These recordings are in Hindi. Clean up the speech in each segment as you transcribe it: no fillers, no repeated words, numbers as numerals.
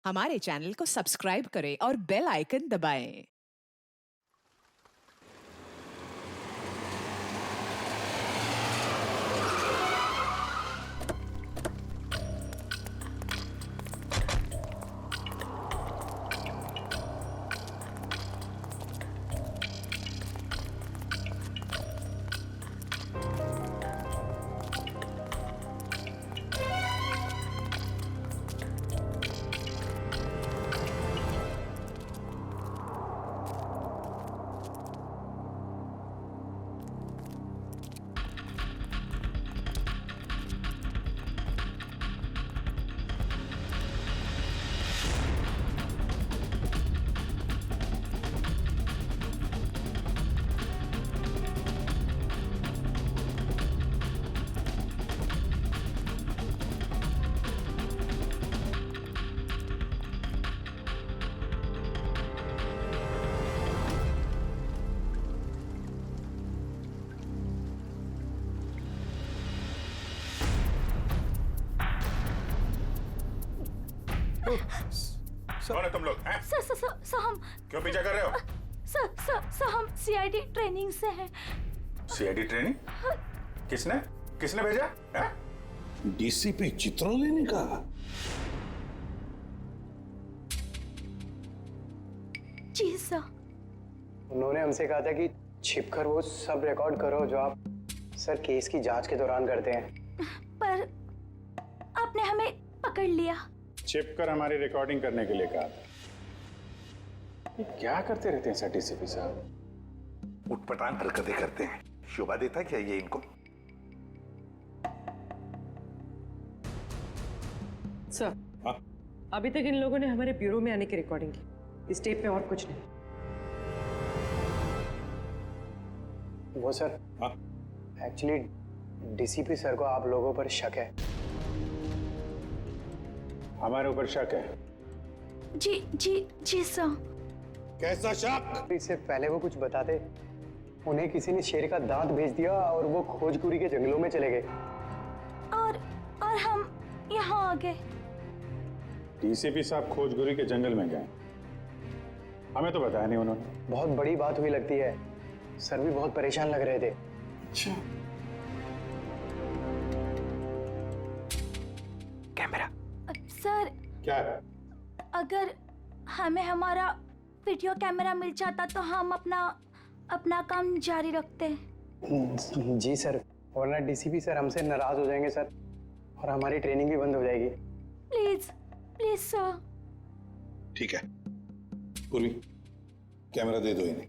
हमारे चैनल को सब्सक्राइब करें और बेल आइकन दबाएं। कौन है तुम लोग? सर हम क्यों पीछा कर रहे हो? सर हम सीआईडी ट्रेनिंग से हैं। CID training? किसने किसने भेजा है? डीसीपी चित्रोले ने कहा। जी सर। उन्होंने हमसे कहा था कि छिपकर वो सब रिकॉर्ड करो जो आप सर केस की जांच के दौरान करते हैं। पर आपने हमें पकड़ लिया। छिपकर हमारी रिकॉर्डिंग करने के लिए कहा था। ये क्या करते रहते हैं सर डीसीपी साहब? उटपटांग हरकतें करते हैं। शोभा देता क्या ये इनको? सर, अभी तक इन लोगों ने हमारे ब्यूरो में आने की रिकॉर्डिंग की। इस टेप में और कुछ नहीं। वो सर एक्चुअली डीसीपी सर को आप लोगों पर शक है। हमारे ऊपर शक है? जी सर। कैसा शक? इससे पहले वो कुछ बताते, उन्हें किसी ने शेर का दांत भेज दिया और वो खोजकुरी के जंगलों में चले गए। और हम यहाँ आ गए। डीसीपी साहब खोजगुरी के जंगल में गए? हमें तो बताया नहीं उन्होंने। बहुत बड़ी बात हुई लगती है। सर भी बहुत परेशान लग रहे थे। अच्छा, कैमरा सर क्या है? अगर हमें हमारा वीडियो कैमरा मिल जाता तो हम अपना काम जारी रखते। जी सर, वरना डीसीपी सर हमसे नाराज हो जाएंगे सर, और हमारी ट्रेनिंग भी बंद हो जाएगी। Please sir. ठीक है, पूर्वी कैमरा दे दो इन्हें।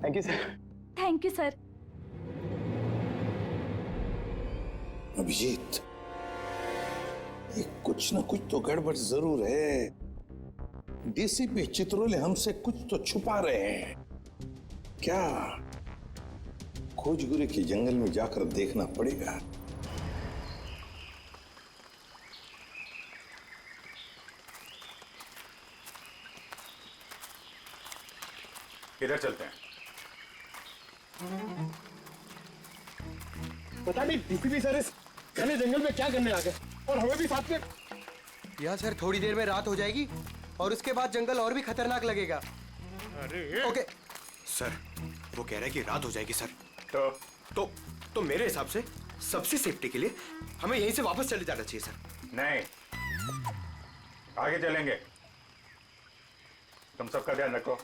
Thank you sir. Thank you sir. Abhijeet, ये कुछ ना कुछ तो गड़बड़ जरूर है। डीसीपी चित्रोले हमसे कुछ तो छुपा रहे हैं। क्या? खोजगुरी के जंगल में जाकर देखना पड़ेगा। इधर चलते हैं। पता नहीं डीसीपी सर इस घने जंगल में क्या करने आ गए, और हमें भी साथ में। यहाँ सर थोड़ी देर में रात हो जाएगी और उसके बाद जंगल और भी खतरनाक लगेगा। अरे ओके सर, वो कह रहा है कि रात हो जाएगी सर। तो मेरे हिसाब से सबसे सेफ्टी के लिए हमें यहीं से वापस चले जाना चाहिए सर। नहीं, आगे चलेंगे। तुम सबका ध्यान रखो।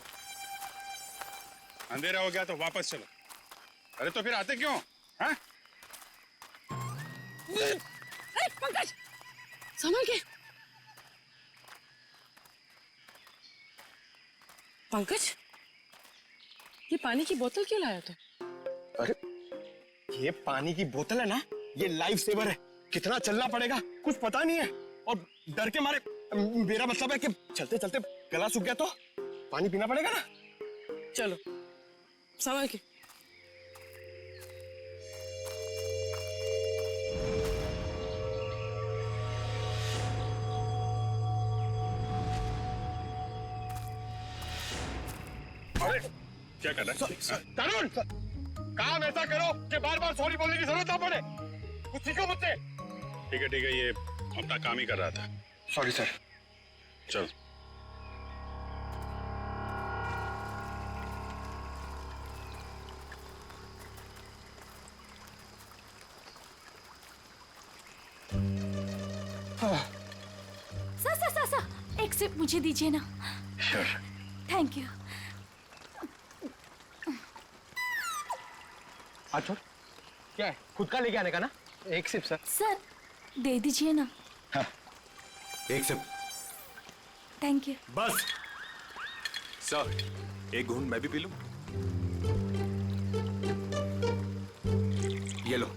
अंधेरा हो गया तो वापस चलो। अरे तो फिर आते क्यों? हाँ? अरे पंकज, संभल के। पंकज, ये पानी की बोतल क्यों लाया तू? अरे ये पानी की बोतल है ना, ये लाइफ सेवर है। कितना चलना पड़ेगा कुछ पता नहीं है, और डर के मारे मेरा मतलब है कि चलते चलते गला सूख गया तो पानी पीना पड़ेगा ना। चलो संभल के। अरे क्या कर रहा है? तरुण, काम ऐसा करो कि बार बार सॉरी बोलने की जरूरत ना पड़े। कुछ सीखो मुझसे। ठीक है, ये अपना काम ही कर रहा था। Sorry sir. चल। सर एक सिप मुझे दीजिए ना। Thank you. अच्छा क्या है, खुद का लेके आने का ना? एक सिप सर। सर दे दीजिए ना। एक सिप। Thank you. बस सर, एक घूंट मैं भी पी लूं? ये लो।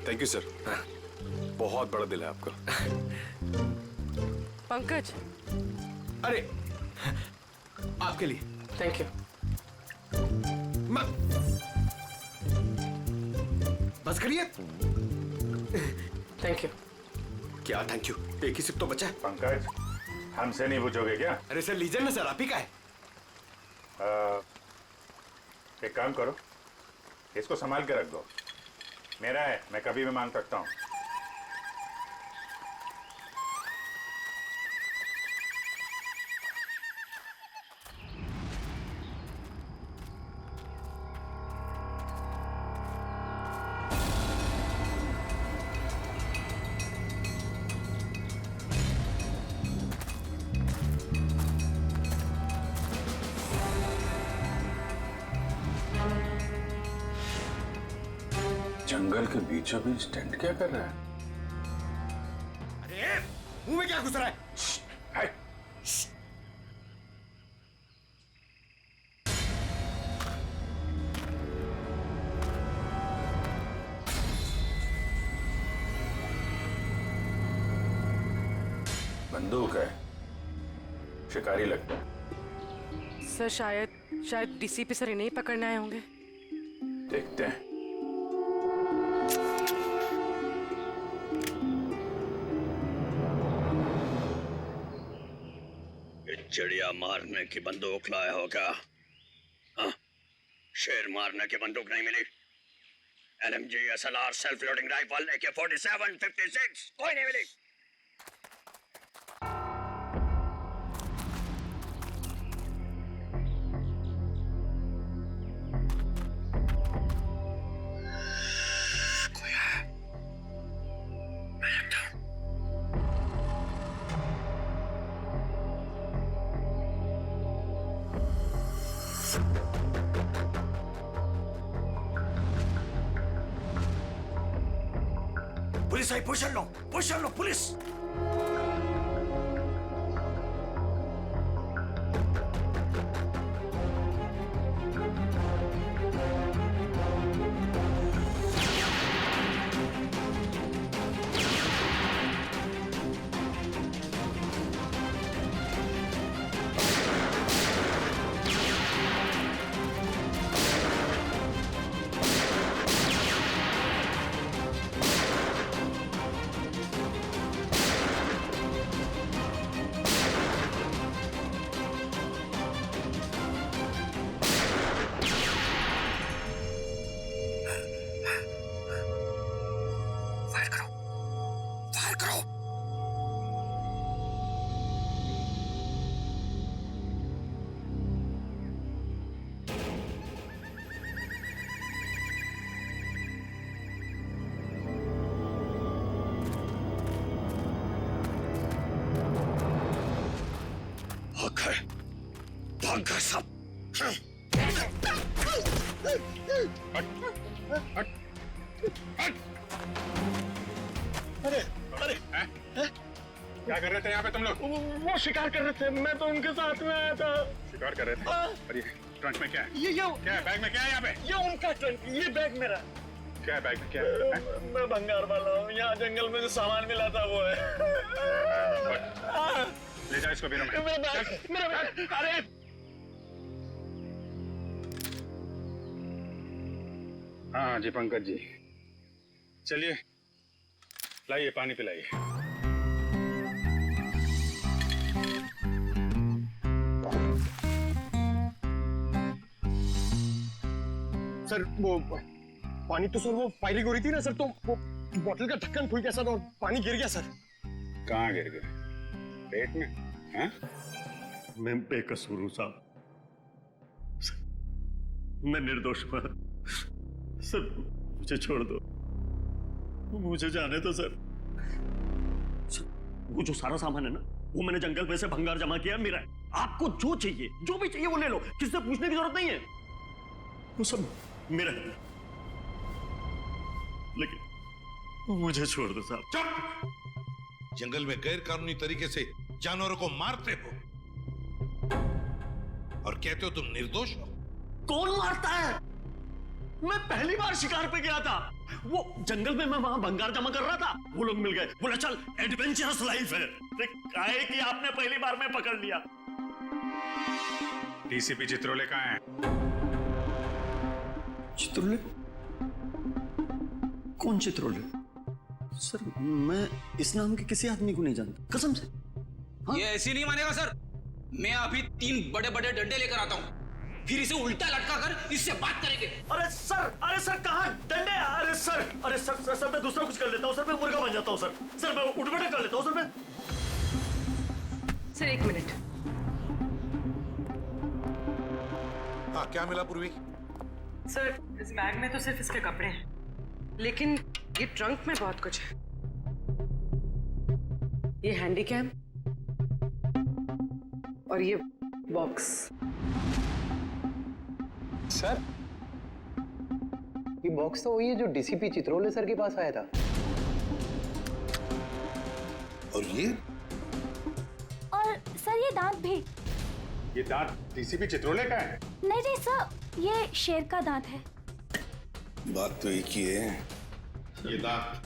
Thank you sir. बहुत बड़ा दिल है आपका। पंकज, अरे आपके लिए। Thank you. बस करिए। Thank you. क्या थैंक यू? एक ही सिप तो बचा है। पंकज, हमसे नहीं पूछोगे क्या? अरे सर लीजिए ना सर, आप ही का है। एक काम करो, इसको संभाल के रख दो। मेरा है, मैं कभी भी मांग सकता हूँ। जंगल के बीचों बीच टेंट क्या कर रहा है? अरे मुंह में क्या घुस रहा है? हाय। बंदूक है, शिकारी लगता है। सर शायद डीसीपी सर इन्हें ही पकड़ने आए होंगे। देखते हैं। चिड़िया मारने की बंदूक लाया होगा। हाँ? शेर मारने की बंदूक नहीं मिली। LMG, SLR, self loading rifle, AK-47, 56 कोई नहीं मिली। पुलिस आई, पोजीशन लो पुलिस। पंकज सब। क्या कर रहे थे यहाँ पे तुम लोग? वो शिकार कर रहे थे, मैं तो उनके साथ में आया था। शिकार कर रहे थे? और ये ट्रंक में क्या है? ये क्या है बैग में? क्या है यहाँ पे? ये उनका ट्रंक, ये बैग मेरा। क्या है बैग में? क्या है? मैं भंगार वाला हूँ, यहाँ जंगल में जो सामान मिला था वो है। ले जाओ इसको बीरों में। मेरा बैग, अरे हाँ जी पंकज जी, चलिए लाइए पानी पिलाइए। सर वो पानी तो सर वो फायरिंग हो रही थी ना सर, तो वो बोतल का ढक्कन खुल गया सर और पानी गिर गया सर। कहाँ गिर गए? पेट में? हैं? मैं बेकसूर हूं साहब, मैं निर्दोष हूं सर, मुझे छोड़ दो, मुझे जाने दो सर। वो जो सारा सामान है ना, वो मैंने जंगल में से भंगार जमा किया मेरा है। आपको जो चाहिए, जो भी चाहिए वो ले लो, किसी से पूछने की जरूरत नहीं है, वो सब मेरा है। लेकिन मुझे छोड़ दो साहब। चुप! जंगल में गैर कानूनी तरीके से जानवरों को मारते हो और कहते हो तुम निर्दोष हो। कौन मारता है? मैं पहली बार शिकार पे गया था, वो जंगल में मैं वहां भंगार जमा कर रहा था, वो लोग मिल गए, बोला चल एडवेंचरस लाइफ है। काहे कि आपने पहली बार में पकड़ लिया। डीसीपी चित्रोले कहाँ है? चित्रोले? कौन चित्रोले? सर मैं इस नाम के किसी आदमी को नहीं जानता, कसम से। ये ऐसे नहीं मानेगा सर। मैं अभी 3 बड़े बड़े डंडे लेकर आता हूँ, फिर इसे उल्टा लटका कर इससे बात करेंगे। अरे सर कहाँ डंडे? अरे सर मैं दूसरा कुछ कर लेता हूँ सर, मैं मुर्गा बन जाता हूँ सर मैं उठ बैठक कर लेता हूँ सर मैं। Sir 1 minute. हाँ, क्या मिला पूर्वी? सर इस बैग में तो सिर्फ इसके कपड़े हैं, लेकिन ये ट्रंक में बहुत कुछ है। ये हैंडी कैम और ये बॉक्स। सर ये बॉक्स तो वही है जो डीसीपी चित्रोले सर के पास आया था। और ये? और सर ये दांत भी। ये दांत डीसीपी चित्रोले का है? नहीं सर, ये शेर का दांत है। बात तो एक ही है। ये दांत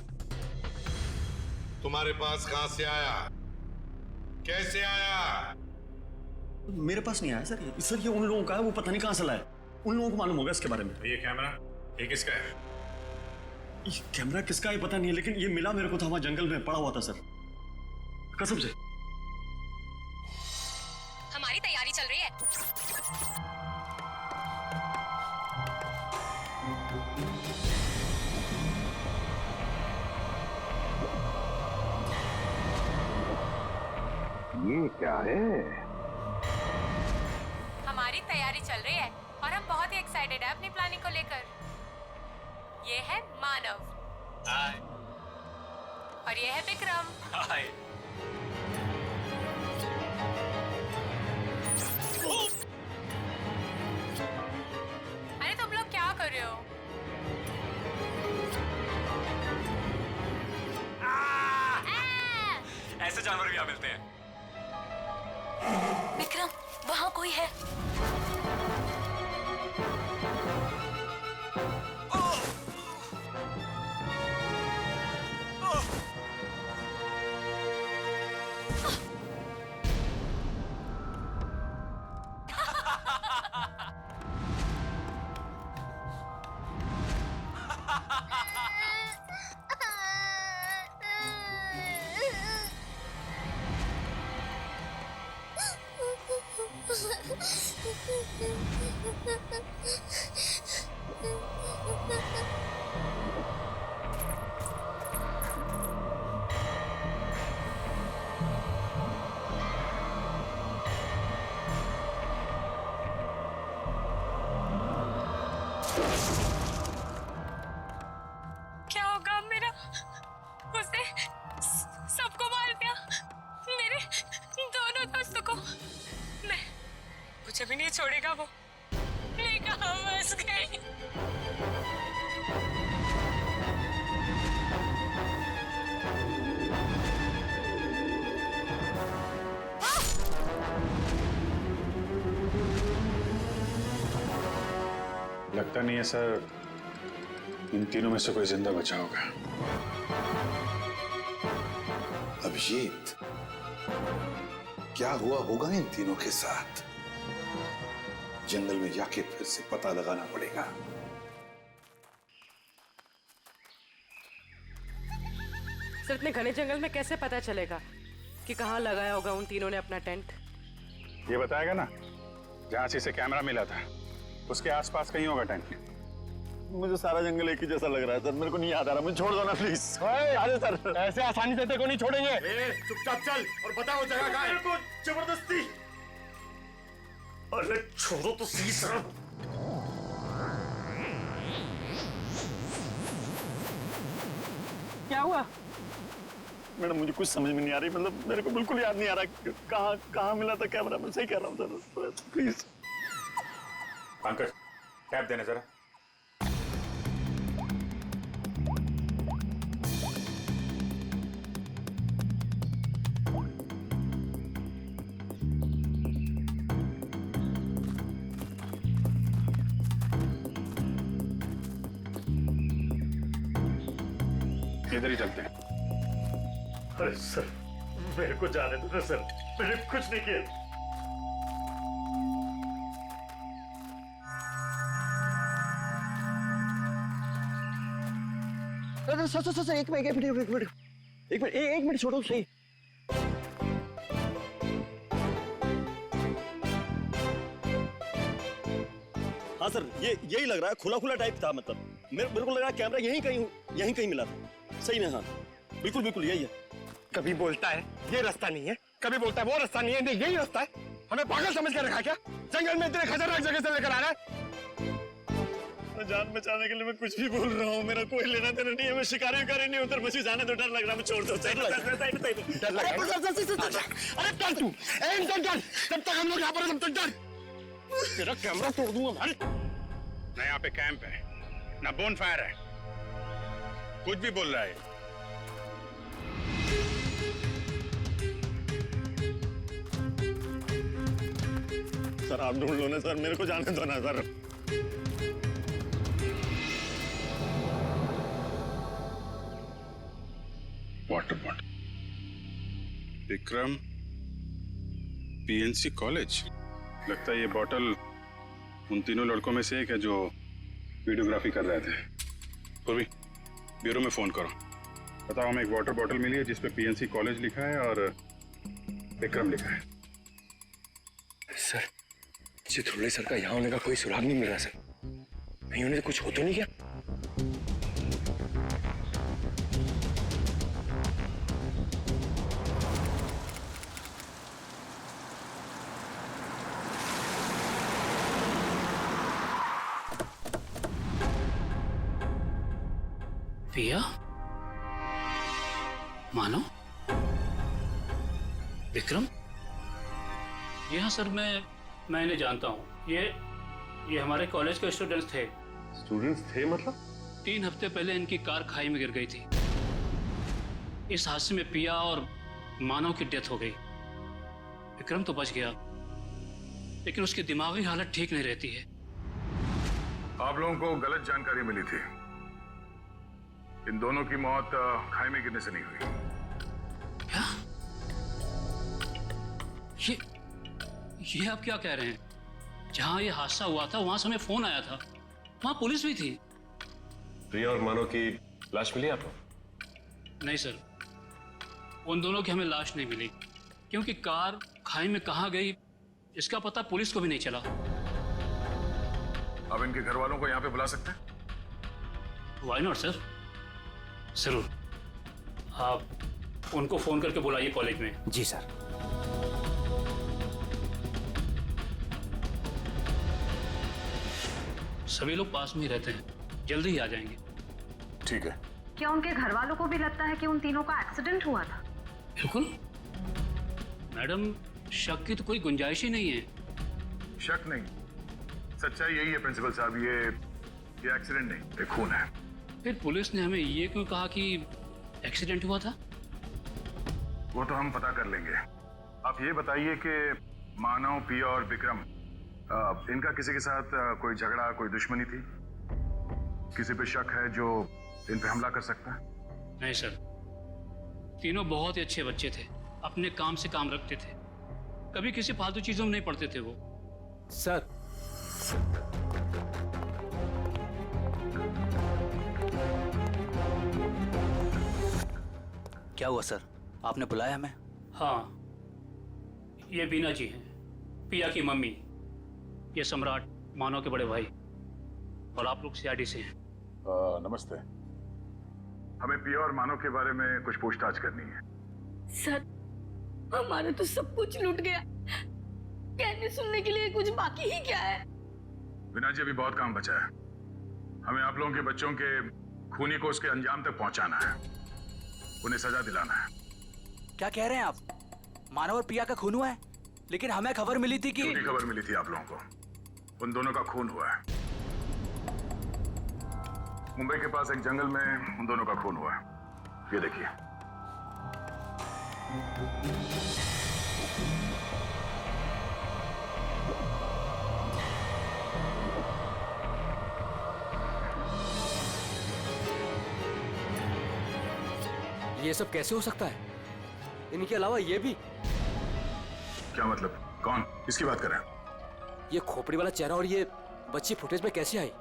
तुम्हारे पास कहां से आया? कैसे आया? मेरे पास नहीं आया सर ये उन लोगों का है, वो पता नहीं कहां से लाया, उन लोगों को मालूम होगा इसके बारे में। ये कैमरा ये किसका है? ये कैमरा किसका है पता नहीं है, लेकिन ये मिला मेरे को था वहां जंगल में पड़ा हुआ था सर, कसम से। हमारी तैयारी चल रही है। ये क्या है? हमारी तैयारी चल रही है और हम बहुत ही एक्साइटेड है अपनी प्लानिंग को लेकर। ये है मानव। हाय। और ये है विक्रम। हाय। अरे तुम लोग क्या कर रहे हो? ऐसे जानवर भी यहाँ मिलते हैं। विक्रम वहाँ कोई है। क्या होगा अब मेरा? उसने सबको मार दिया, मेरे दोनों दोस्तों को। मैं मुझे भी नहीं छोड़ेगा वो। मैं कहाँ फंस गई? लगता नहीं है सर इन तीनों में से कोई जिंदा बचा होगा। अभिजीत, क्या हुआ होगा इन तीनों के साथ? जंगल में जाके फिर से पता लगाना पड़ेगा। सर इतने घने जंगल में कैसे पता चलेगा कि कहाँ लगाया होगा उन तीनों ने अपना टेंट? ये बताएगा ना, जहां से इसे कैमरा मिला था उसके आसपास कहीं होगा टेंट। मुझे सारा जंगल एक ही जैसा लग रहा है सर, मेरे को नहीं याद आ रहा, मुझे छोड़ दो ना प्लीज। अरे सर ऐसे आसानी से तेरे को नहीं छोड़ेंगे। चुपचाप चल और बताओ जगह कहाँ है। को जबरदस्ती। अरे छोड़ो तो सही सर। क्या हुआ? मैडम मुझे कुछ समझ में नहीं आ रही, मतलब मेरे को बिल्कुल याद नहीं आ रहा कहाँ मिला था कैमरा। मैं सही कह रहा हूँ सर, प्लीज। पंकज कैब देना जरा। इधर ही चलते हैं। अरे सर मेरे को जाने दो ना सर, मैंने कुछ नहीं किया। सर एक मिनट छोड़ो सही। हाँ सर यही लग रहा है, खुला खुला टाइप था, मतलब मेरे को लग रहा है कैमरा यहीं कहीं मिला था। सही में हाँ बिल्कुल बिल्कुल यही है। कभी बोलता है ये रास्ता नहीं है, कभी बोलता है वो रास्ता नहीं है, नहीं यही रास्ता है। हमें पागल समझ कर रखा क्या? जंगल में इतने खतरनाक जगह से लेकर आ रहा है। जान बचाने के लिए मैं कुछ भी बोल रहा हूँ, मेरा कोई लेना देना नहीं है, मैं शिकारी नहीं उधर, मुझे जाने तो डर लग रहा है, मैं छोड़ दो। डर लग रहा है। अरे चल तू तब तक हम लोग यहाँ पर तब तक डर। तेरा कैमरा तोड़ दूंगा भाई। ना यहाँ पे कैंप है ना बोन फायर है, कुछ भी बोल रहा है। सर आप ढूंढ लो ना सर, मेरे को जाने दो ना sir. Water bottle, Vikram PNC college. लगता है ये बॉटल उन तीनों लड़कों में से एक है जो वीडियोग्राफी कर रहे थे। पूर्वी ब्यूरो में फोन करो, बताओ हमें एक वाटर बॉटल मिली है जिसपे पीएनसी कॉलेज लिखा है और विक्रम लिखा है। सर चित्रोले सर का यहाँ होने का कोई सुराग नहीं मिल रहा सर। नहीं होने तो कुछ हो तो नहीं क्या? पिया, मानो, विक्रम। ये हाँ सर मैं इन्हें जानता हूँ। ये हमारे कॉलेज के स्टूडेंट्स थे। स्टूडेंट्स थे मतलब? 3 हफ्ते पहले इनकी कार खाई में गिर गई थी। इस हादसे में पिया और मानव की डेथ हो गई। विक्रम तो बच गया, लेकिन उसकी दिमागी हालत ठीक नहीं रहती है। आप लोगों को गलत जानकारी मिली थी। इन दोनों की मौत खाई में गिरने से नहीं हुई। क्या? ये आप क्या कह रहे हैं? जहां ये हादसा हुआ था वहां से हमें फोन आया था, वहां पुलिस भी थी। प्रिया और मानो की लाश मिली आपको? नहीं सर, उन दोनों की हमें लाश नहीं मिली, क्योंकि कार खाई में कहां गई इसका पता पुलिस को भी नहीं चला। अब इनके घर वालों को यहाँ पे बुला सकते हैं? व्हाई नॉट सर, जरूर। आप उनको फोन करके बुलाइए कॉलेज में। जी सर। सभी लोग पास में ही रहते हैं, जल्दी ही आ जाएंगे। ठीक है। क्या उनके घर वालों को भी लगता है कि उन तीनों का एक्सीडेंट हुआ था? बिल्कुल मैडम, शक की तो कोई गुंजाइश ही नहीं है। शक नहीं, सच्चाई यही है प्रिंसिपल साहब, ये एक्सीडेंट नहीं, ये खून है। फिर पुलिस ने हमें ये क्यों कहा कि एक्सीडेंट हुआ था? वो तो हम पता कर लेंगे। आप ये बताइए कि मानव, पिया और विक्रम, इनका किसी के साथ कोई झगड़ा, कोई दुश्मनी थी? किसी पे शक है जो इन पे हमला कर सकता है? नहीं सर, तीनों बहुत ही अच्छे बच्चे थे, अपने काम से काम रखते थे, कभी किसी फालतू चीजों में नहीं पड़ते थे वो। सर क्या हुआ सर, आपने बुलाया हमें? हाँ, ये बीना जी हैं, पिया की मम्मी। ये सम्राट, मानव के बड़े भाई, और आप लोग सीआईडी से हैं। नमस्ते। हमें पिया और मानव के बारे में कुछ पूछताछ करनी है। सर, हमारा तो सब कुछ लूट गया। कहने सुनने के लिए कुछ बाकी ही क्या है? विनायक जी, अभी बहुत काम बचा है। हमें आप लोगों के बच्चों के खूनी को उसके अंजाम तक पहुंचाना है, उन्हें सजा दिलाना है। क्या कह रहे हैं आप? मानव और पिया का खून हुआ है, लेकिन हमें खबर मिली थी कि... झूठी खबर मिली थी आप लोगों को। उन दोनों का खून हुआ है। मुंबई के पास एक जंगल में उन दोनों का खून हुआ है। ये देखिए। ये सब कैसे हो सकता है? इनके अलावा ये भी... क्या मतलब? कौन? किसकी बात कर रहे हैं? ये खोपड़ी वाला चेहरा और ये बच्ची फुटेज में कैसे आई?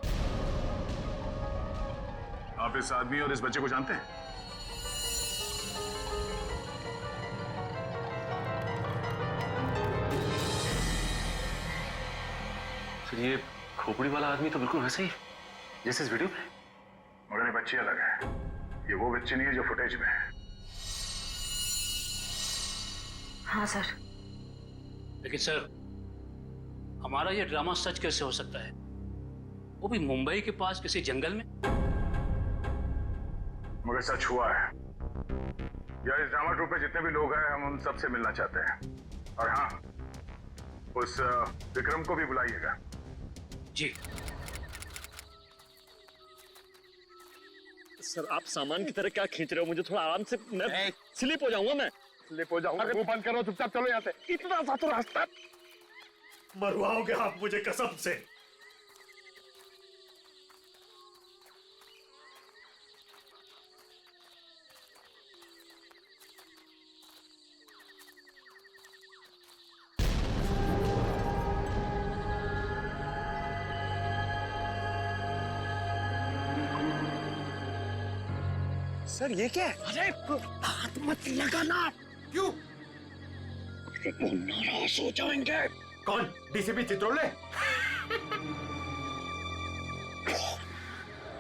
आप इस आदमी और इस बच्चे को जानते हैं? सर, ये खोपड़ी वाला आदमी तो बिल्कुल वैसे ही जैसे इस वीडियो में। मगर ये बच्ची अलग है। ये वो बच्ची नहीं है जो फुटेज में है। हाँ सर। लेकिन सर, हमारा ये ड्रामा सच कैसे हो सकता है? वो भी मुंबई के पास किसी जंगल में। मगर सच हुआ है। यार, इस ड्रामा ट्रूप में जितने भी लोग हैं, हम उन सबसे मिलना चाहते हैं। और हाँ, उस विक्रम को भी बुलाइएगा। जी सर, आप सामान की तरह क्या खींच रहे हो? मुझे थोड़ा आराम से, मैं स्लिप हो जाऊंगा। मैं स्लिप हो जाऊंगा? मुंह बंद करो, चुपचाप चलो यहाँ से। इतना सा तो रास्ता। मरवाओगे आप मुझे कसम से। सर, ये क्या है? अरे हाथ मत लगाना। क्यों? वो नाराज हो जाएंगे। कौन? डीसीपी चित्रोले?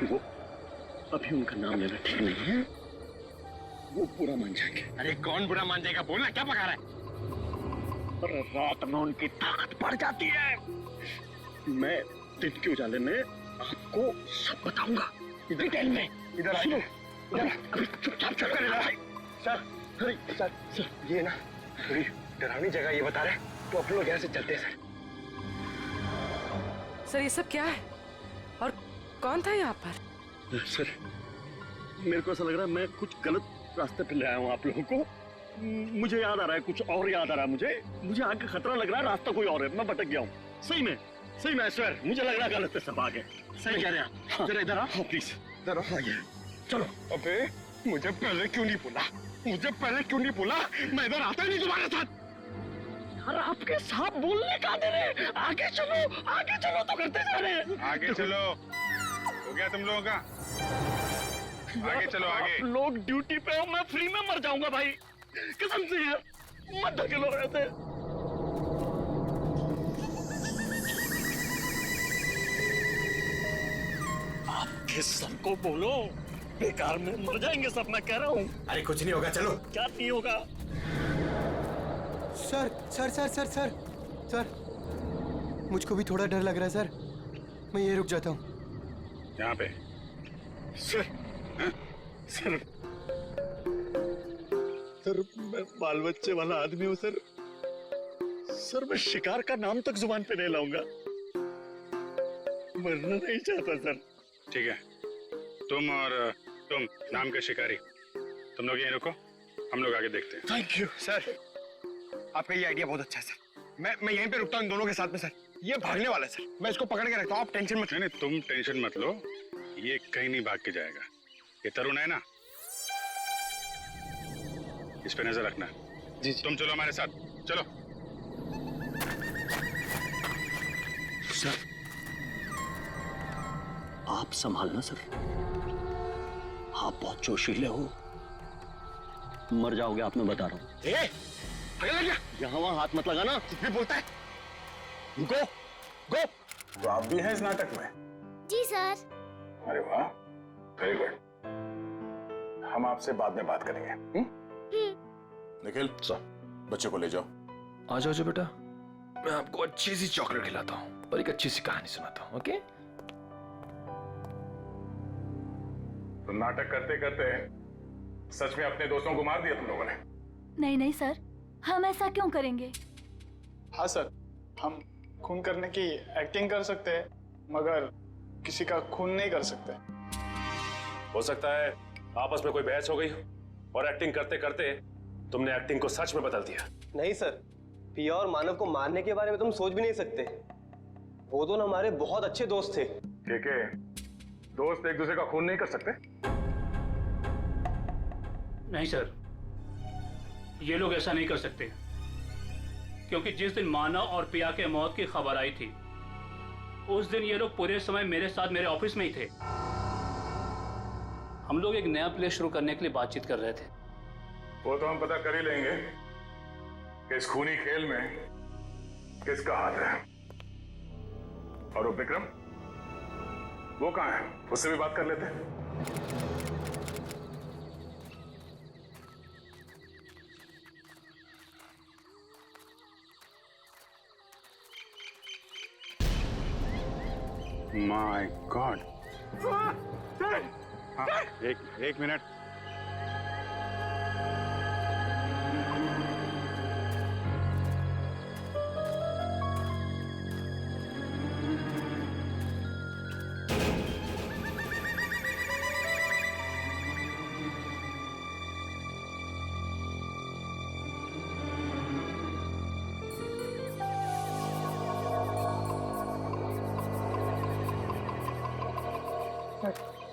वो अभी उनका नाम लेना ठीक नहीं है। वो बुरा मान जाएंगे। अरे कौन बुरा मान जाएगा? बोलना, क्या पका रहा है? अरे रात में उनकी ताकत बढ़ जाती है। मैं दिन के उजाले में आपको सब बताऊंगा डिटेल में। इधर आइए। इधर चुपचाप चल कर इधर। सर, सर, ये ना थोड़ी डरावनी जगह ये बता रहे हैं, तो अपन लोग यहाँ से चलते हैं। सर, ये सब क्या है? और कौन था यहाँ पर? सर, मेरे को ऐसा लग रहा है मैं कुछ गलत रास्ते पे ले आया हूँ आप लोगों को। मुझे याद आ रहा है, कुछ और याद आ रहा है मुझे आगे खतरा लग रहा है, रास्ता कोई और है। मैं भटक गया हूँ। सही में सर, मुझे लग रहा है गलत पे सब आगे। सही कह रहे हैं आप। जरा इधर आओ प्लीज। इधर आइए। चलो। अबे मुझे पहले क्यों नहीं बोला? मैं इधर आता ही नहीं तुम्हारे साथ। यार, आपके साथ बोलने का दे रहे। आगे चलो तो करते जा रहे हैं। आगे चलो। हो गया तुम लोगों का? आगे चलो, आगे। आप लोग ड्यूटी पे हो, मैं फ्री में मर जाऊंगा भाई, कसम से यार। मत धकेलो ऐसे। आपके सबको बोलो, बेकार में मर जाएंगे सब, मैं कह रहा हूँ। अरे कुछ नहीं होगा, चलो। क्या नहीं होगा? सर, मुझको भी थोड़ा डर लग रहा है सर। मैं ये रुक जाता हूँ यहाँ पे। सर, मैं बाल बच्चे वाला आदमी हूँ सर। मैं शिकार का नाम तक जुबान पे नहीं लाऊंगा। मरना नहीं चाहता सर। ठीक है, तुम और तुम नाम के शिकारी, तुम लोग यहीं रुको, हम लोग आगे देखते हैं। Thank you sir. आपका ये आइडिया बहुत अच्छा है सर। मैं यहीं पे रुकता हूँ इन दोनों के साथ में सर। ये भागने वाला है सर, मैं इसको पकड़ के रखता हूँ। आप टेंशन मत। नहीं, तुम टेंशन मत लो, ये कहीं नहीं भाग के जाएगा। ये तरुण है ना, इस पे नजर रखना। जी। तुम चलो हमारे साथ, चलो। सर, आप संभालना सर। आप बहुत जोशीले हो, मर जाओगे आप, मैं बता रहा हूँ। यहाँ वहाँ हाथ मत लगाना, कुछ भी बोलता है। गो। तो आप भी हैं इस नाटक में? जी सर। अरे वाह, वेरी गुड, हम आपसे बाद में बात करेंगे। निखिल सर, बच्चे को ले जाओ। आ जाओ जो बेटा, मैं आपको अच्छी सी चॉकलेट खिलाता हूँ और एक अच्छी सी कहानी सुनाता हूँ। ओके? तो नाटक करते करते सच में अपने दोस्तों को मार दिया तुम लोगों ने? नहीं नहीं सर, हम ऐसा क्यों करेंगे? हाँ सर, हम खून करने की एक्टिंग कर सकते हैं मगर किसी का खून नहीं कर सकते। हो सकता है आपस में कोई बहस हो गई और एक्टिंग करते करते तुमने एक्टिंग को सच में बदल दिया। नहीं सर, पिया और मानव को मारने के बारे में तुम सोच भी नहीं सकते। वो दोनों हमारे बहुत अच्छे दोस्त थे। ठीक है, दोस्त एक दूसरे का खून नहीं कर सकते? नहीं सर, ये लोग ऐसा नहीं कर सकते, क्योंकि जिस दिन मानव और पिया के मौत की खबर आई थी उस दिन ये लोग पूरे समय मेरे साथ मेरे ऑफिस में ही थे। हम लोग एक नया प्ले शुरू करने के लिए बातचीत कर रहे थे। वो तो हम पता कर ही लेंगे कि इस खूनी खेल में किसका हाथ है। और वो विक्रम, वो कहाँ है? उससे भी बात कर लेते हैं। माय गॉड, एक मिनट।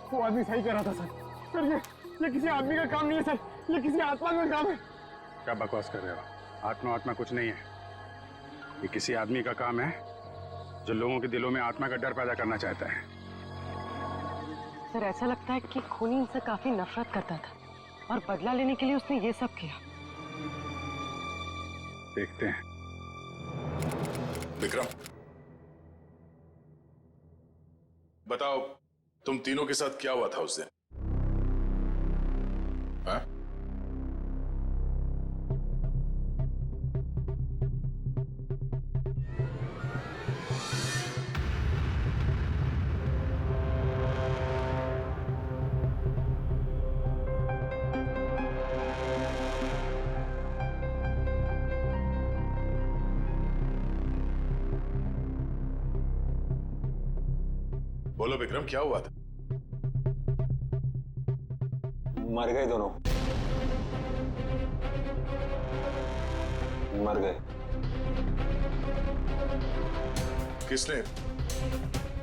वो आदमी सही कह रहा था सर। सर ये किसी आदमी का काम नहीं है सर, ये किसी आत्मा का काम है। क्या बकवास कर रहे हो? आत्मा कुछ नहीं है। ये किसी आदमी का काम है जो लोगों के दिलों में आत्मा का डर पैदा करना चाहता है। सर ऐसा लगता है कि खूनी इनसे काफी नफरत करता था और बदला लेने के लिए उसने ये सब किया। देखते हैं। विक्रम, बताओ तुम तीनों के साथ क्या हुआ था उस दिन? हाँ? बोलो विक्रम, क्या हुआ था? मर गए दोनों, मर गए।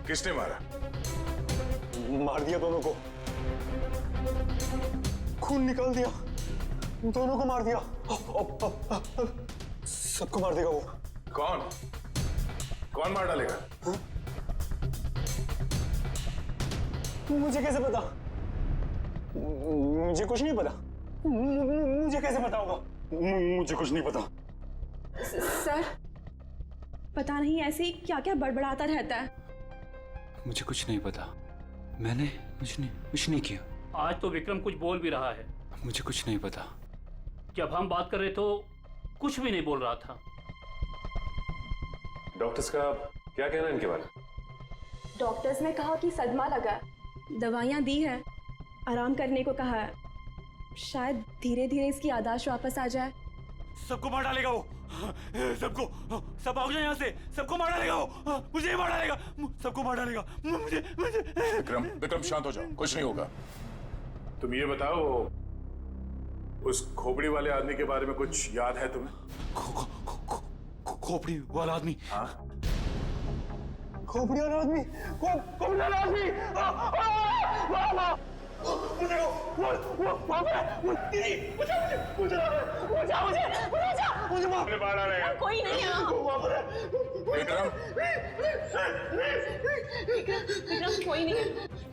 किसने मारा? मार दिया दोनों को, खून निकाल दिया, दोनों को मार दिया। सबको मार देगा वो। कौन मार डालेगा? मुझे कैसे पता? मुझे कुछ नहीं पता। मुझे कैसे पता होगा? मुझे कुछ नहीं पता। सर पता नहीं ऐसे ही क्या क्या बड़बड़ाता रहता है। मुझे कुछ नहीं पता, मैंने कुछ नहीं किया। आज तो विक्रम कुछ बोल भी रहा है। मुझे कुछ नहीं पता। जब हम बात कर रहे तो कुछ भी नहीं बोल रहा था। डॉक्टर्स का क्या कहना है इनके बारे में? डॉक्टर्स ने कहा कि सदमा लगा, दवाइयाँ दी है, आराम करने को कहा है। शायद धीरे धीरे इसकी याददाश्त वापस आ जाए। सबको मार डालेगा वो, सबको, सब भाग जाए यहाँ से, सबको मार डालेगा वो, मुझे ही मार डालेगा, सबको मार डालेगा, मुझे। विक्रम शांत हो जाओ, कुछ नहीं होगा। तुम ये बताओ, उस खोपड़ी वाले आदमी के बारे में कुछ याद है तुम्हें? खोपड़ी वाला आदमी? हाँ, खोपड़ी वाला आदमी, खोपड़ी वाला आदमी। मुझे बाहर आ रहा है। कोई नहीं है। विक्रम, विक्रम कोई नहीं है।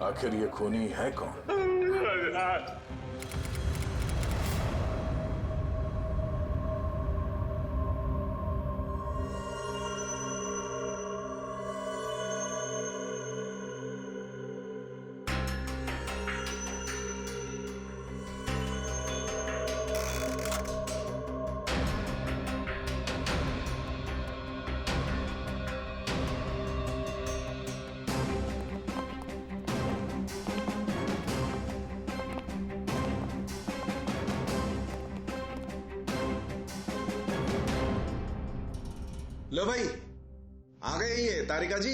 आखिर ये खूनी है कौन? लो भाई, आ गए ये तारिका जी।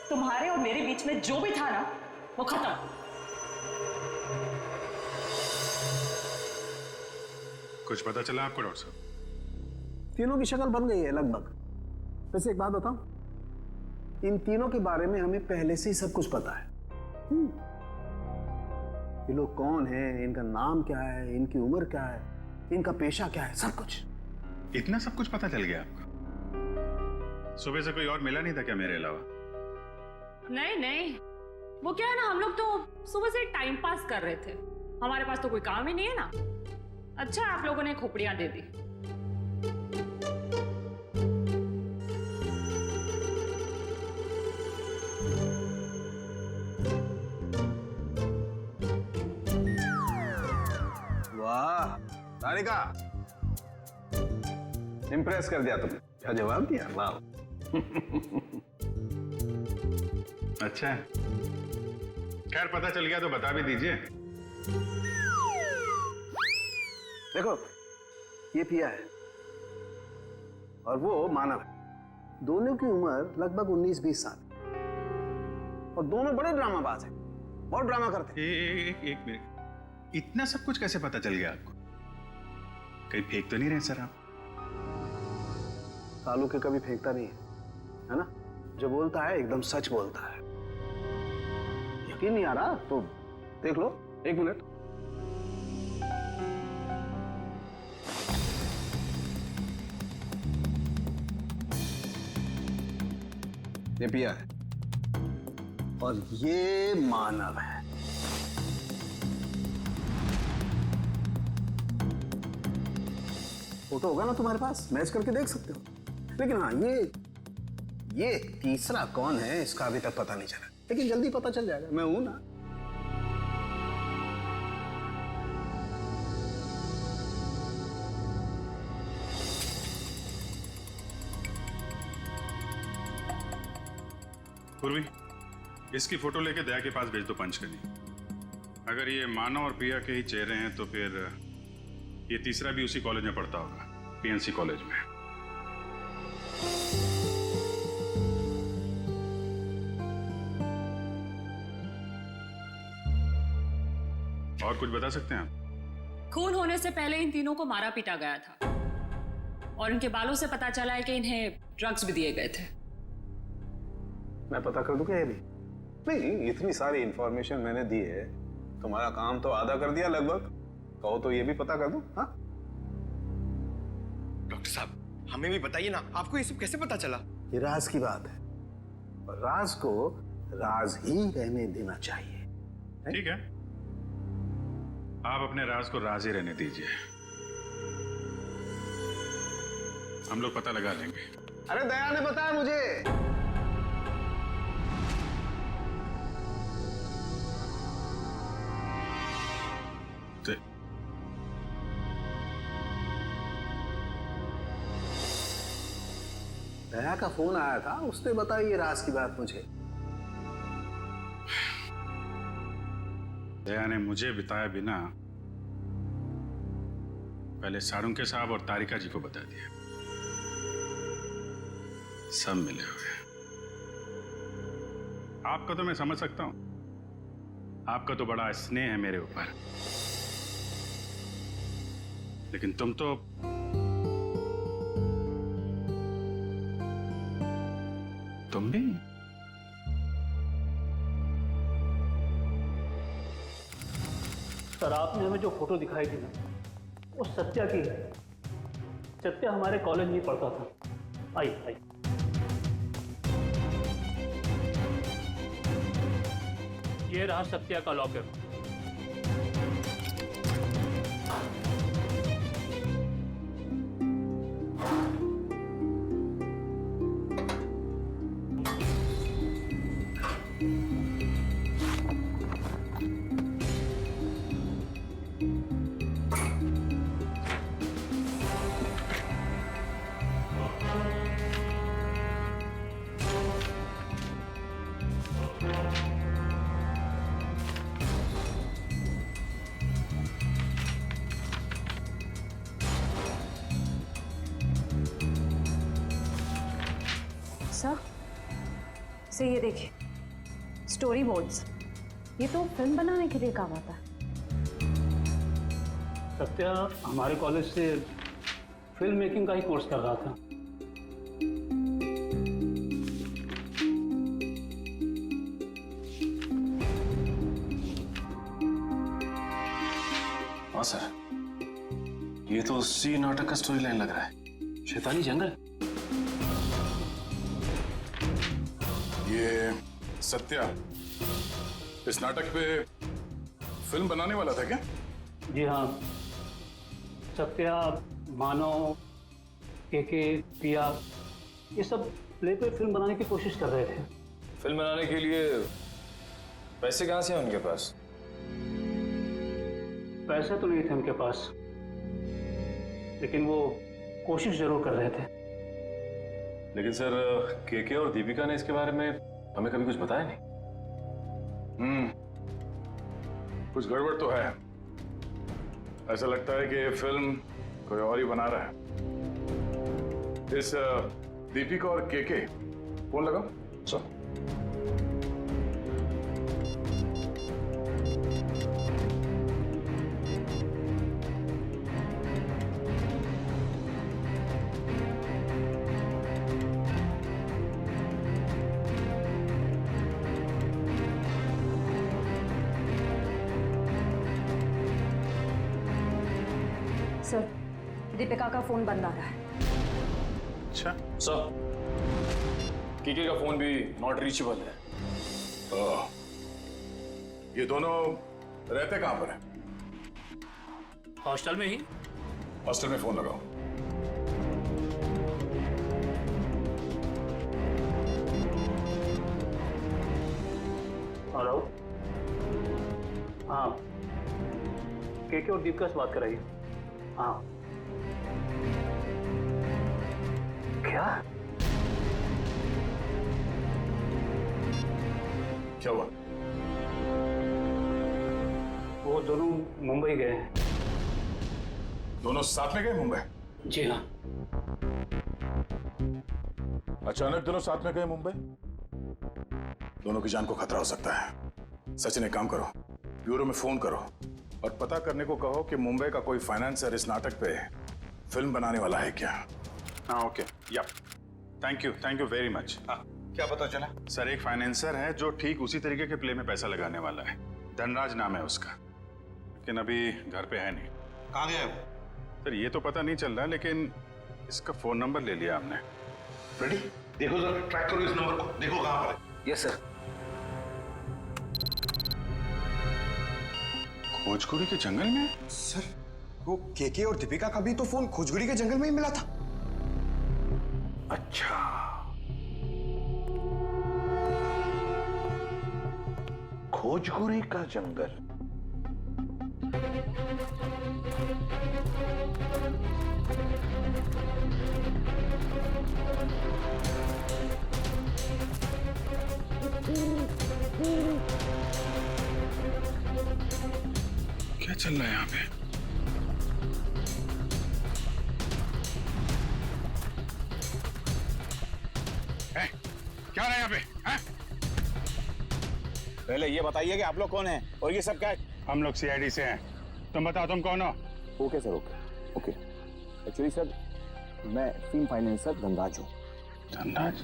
तुम्हारे और मेरे बीच में जो भी था ना, वो खत्म। कुछ पता चला आपको डॉक्टर साहब? तीनों की शक्ल बन गई है लगभग। वैसे एक बात बताऊं, इन तीनों के बारे में हमें पहले से ही सब कुछ पता है। ये लोग कौन हैं, इनका नाम क्या है, इनकी उम्र क्या है, इनका पेशा क्या है, सब कुछ। इतना सब कुछ पता चल गया आपको? सुबह से कोई और मिला नहीं था क्या मेरे अलावा? नहीं नहीं, वो क्या है ना, हम लोग तो सुबह से टाइम पास कर रहे थे। हमारे पास तो कोई काम ही नहीं है ना। अच्छा आप लोगों ने खोपड़ियां दे दी। वाह तारिका, इम्प्रेस कर दिया तुमने। क्या जवाब दिया, वाह। अच्छा, खैर पता चल गया तो बता भी दीजिए। देखो, ये पिया है और वो मानव है। दोनों की उम्र लगभग 19-20 साल और दोनों बड़े ड्रामाबाज हैं, बहुत ड्रामा करते हैं। एक मिनट, इतना सब कुछ कैसे पता चल गया आपको? कहीं फेंक तो नहीं रहे सर आप? कालू के कभी फेंकता नहीं है ना? जो बोलता है एकदम सच बोलता है। यकीन नहीं आ रहा तो देख लो, 1 मिनट। ये पिया है और ये मानव है। फोटो होगा ना तुम्हारे पास, मैच करके देख सकते हो। लेकिन हाँ, ये तीसरा कौन है इसका अभी तक पता नहीं चला, लेकिन जल्दी पता चल जाएगा। मैं हूं ना। पूर्वी, इसकी फोटो लेके दया के पास भेज दो पंच करनी। अगर ये मानव और प्रिया के ही चेहरे हैं तो फिर ये तीसरा भी उसी कॉलेज में पढ़ता होगा, पीएनसी कॉलेज में। और कुछ बता सकते हैं आप? खून होने से पहले इन तीनों को मारा पीटा गया था और इनके बालों से पता चला है कि इन्हें ड्रग्स भी दिए गए थे। मैं पता कर दूं क्या ये भी? नहीं, इतनी सारी इंफॉर्मेशन मैंने दी है, तुम्हारा काम तो आधा कर दिया लगभग। कहो तो ये भी पता कर दूं? हाँ? डॉक्टर साहब, हमें भी बताइए ना, आपको ये सब कैसे पता चला? ये राज की बात है और राज को राज ही रहने देना चाहिए। ठीक है, आप अपने राज को राज ही रहने दीजिए, हम लोग पता लगा लेंगे। अरे दया ने बताया मुझे। दया का फोन आया था, उसने बताई ये राज की बात मुझे। दया ने मुझे बताया बिना पहले सारुंके साहब और तारिका जी को बता दिया। सब मिले हुए। आपका तो मैं समझ सकता हूं, आपका तो बड़ा स्नेह है मेरे ऊपर, लेकिन तुम तो तुम भी। सर, आपने हमें जो फोटो दिखाई थी ना, वो सत्या की है। सत्या हमारे कॉलेज में पढ़ता था। आई ये रहा सत्या का लॉकर। से ये देखिए, स्टोरी बोर्ड्स, ये तो फिल्म बनाने के लिए काम आता है। सत्या हमारे कॉलेज से फिल्म मेकिंग का ही कोर्स कर रहा था। हाँ सर, ये तो उसी नाटक का स्टोरी लाइन लग रहा है, शैतानी जंगल। ये सत्या इस नाटक पे फिल्म बनाने वाला था क्या? जी हाँ, सत्या, मानव, केके, पिया, ये सब प्ले पे फिल्म बनाने की कोशिश कर रहे थे। फिल्म बनाने के लिए पैसे कहाँ से हैं उनके पास? पैसे तो नहीं थे उनके पास, लेकिन वो कोशिश जरूर कर रहे थे। लेकिन सर, केके और दीपिका ने इसके बारे में हमें कभी कुछ बताया नहीं। कुछ गड़बड़ तो है। ऐसा लगता है कि ये फिल्म कोई और ही बना रहा है। इस दीपिका और केके फोन लगाओ। सर सर, दीपिका का फोन बंद आ रहा है। अच्छा सर, केके का फोन भी नॉट रीचेबल है। ये दोनों रहते कहां पर है? हॉस्टल में ही। हॉस्टल में फोन लगाओ। हेलो, हाँ, केके और दीपिका से बात कराइए। हाँ। क्या? क्या हुआ? वो दोनों मुंबई गए हैं। दोनों साथ में गए मुंबई? जी हाँ। अचानक दोनों साथ में गए मुंबई? दोनों की जान को खतरा हो सकता है। सचिन, एक काम करो, ब्यूरो में फोन करो और पता करने को कहो कि मुंबई का कोई फाइनेंसर इस नाटक पे फिल्म बनाने वाला है क्या। हाँ ओके, या थैंक यू वेरी मच। क्या पता चला? सर, एक फाइनेंसर है जो ठीक उसी तरीके के प्ले में पैसा लगाने वाला है। धनराज नाम है उसका, लेकिन अभी घर पे है नहीं। कहाँ गया वो? सर, ये तो पता नहीं चल रहा, लेकिन इसका फोन नंबर ले लिया हमने। रेडी? देखो जरा, ट्रैक करो इस नंबर को, देखो कहाँ पर है। Yes sir. खोजकुरी के जंगल में? सर, वो केके और दीपिका का भी तो फोन खोजकुरी के जंगल में ही मिला था। अच्छा, खोजकुरी का जंगल। क्या चल रहा है यहाँ पे? क्या रहा है यहाँ पे? है? पहले ये बताइए कि आप लोग कौन हैं और ये सब क्या है? हम लोग सीआईडी से हैं। तुम बताओ तुम कौन हो? Okay sir, okay. Actually sir, मैं फिल्म फाइनेंसर धनराज हूँ। धनराज?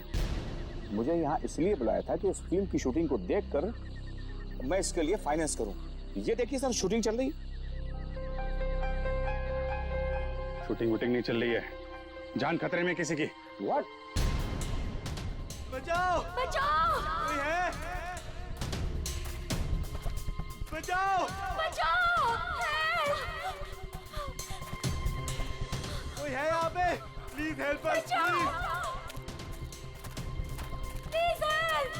मुझे यहाँ इसलिए बुलाया था कि इस फिल्म की शूटिंग को देखकर मैं इसके लिए फाइनेंस करूँ। ये देखिए सर, शूटिंग चल रही। शूटिंग वूटिंग नहीं चल रही है, जान खतरे में किसी की। व्हाट? बचाओ! बचाओ! कोई है? बचाओ! बचाओ! कोई है यहाँ पे? Please help us, please. Please help!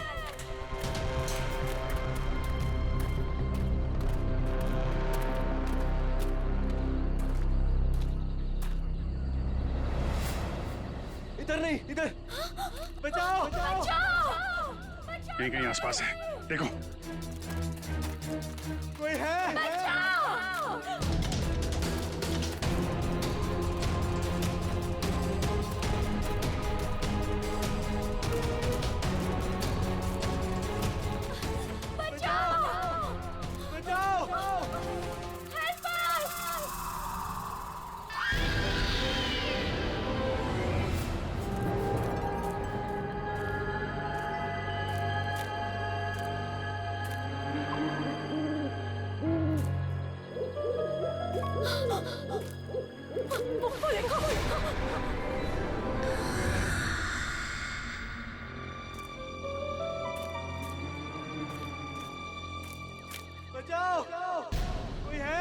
इधर नहीं, इधर। बचाओ! कहीं कहीं आसपास है, देखो। कोई है? वो देखो। बचाओ, कोई है?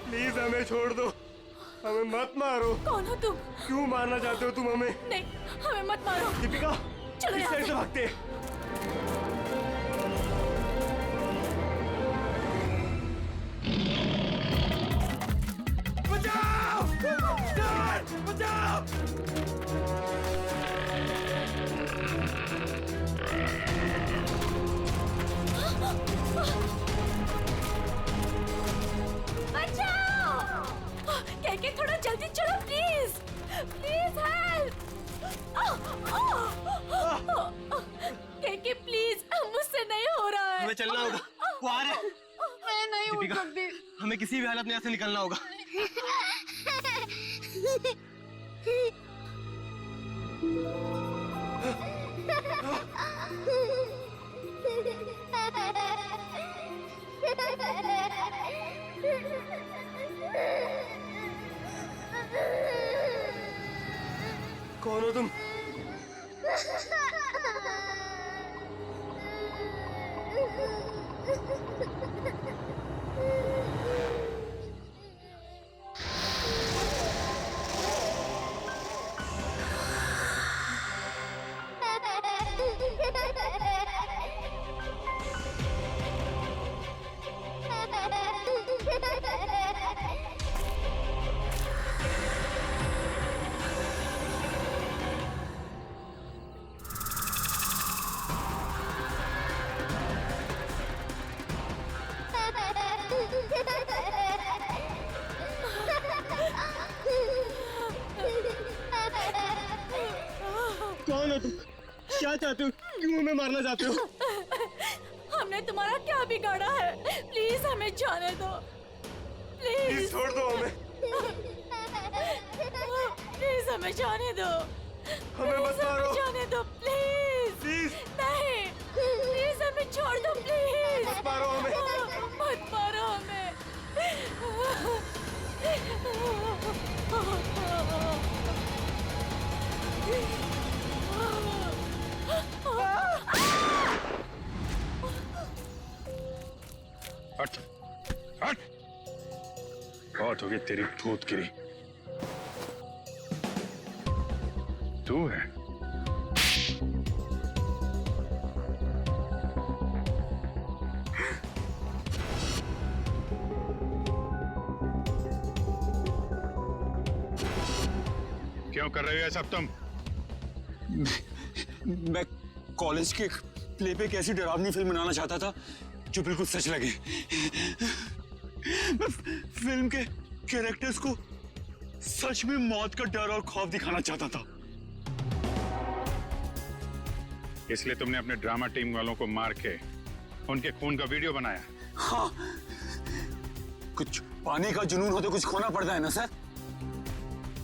प्लीज हमें छोड़ दो, हमें मत मारो। कौन हो तुम? क्यों मारना चाहते हो तुम हमें? नहीं, हमें मत मारो। दीपिका, चलो इस यहाँ साइड से। से भागते। बचाओ! सर, बचाओ! बचाओ! कहके थोड़ा जल्दी चलो प्लीज, प्लीज हेल्प। कहके प्लीज, मुझसे नहीं हो रहा है। हमें चलना होगा, वो आ रहा है। मैं नहीं उठ दीपिका, सकती। हमें किसी भी हालत में यहाँ से निकलना होगा। कौन हो तुम? कौन हो तुम? क्या चाहते हो? क्यों हमें मारना चाहते हो? हमने तुम्हारा क्या बिगाड़ा है? प्लीज हमें जाने दो, प्लीज छोड़ दो हमें। प्लीज हमें जाने दो, हमें मत मारो। जाने दो प्लीज। नहीं, प्लीज हमें छोड़ दो प्लीज। मत मारो हमें। मत मारो हमें। हट, हट। बहुत होगी तेरी भूतगिरी। तू है? क्यों कर रहे हो ये सब तुम? मैं कॉलेज के प्ले पे एक ऐसी डरावनी फिल्म बनाना चाहता था जो बिल्कुल सच लगे। मैं फिल्म के कैरेक्टर्स को सच में मौत का डर और खौफ दिखाना चाहता था। इसलिए तुमने अपने ड्रामा टीम वालों को मार के उनके खून का वीडियो बनाया? हाँ, कुछ पाने का जुनून हो तो कुछ खोना पड़ता है ना सर।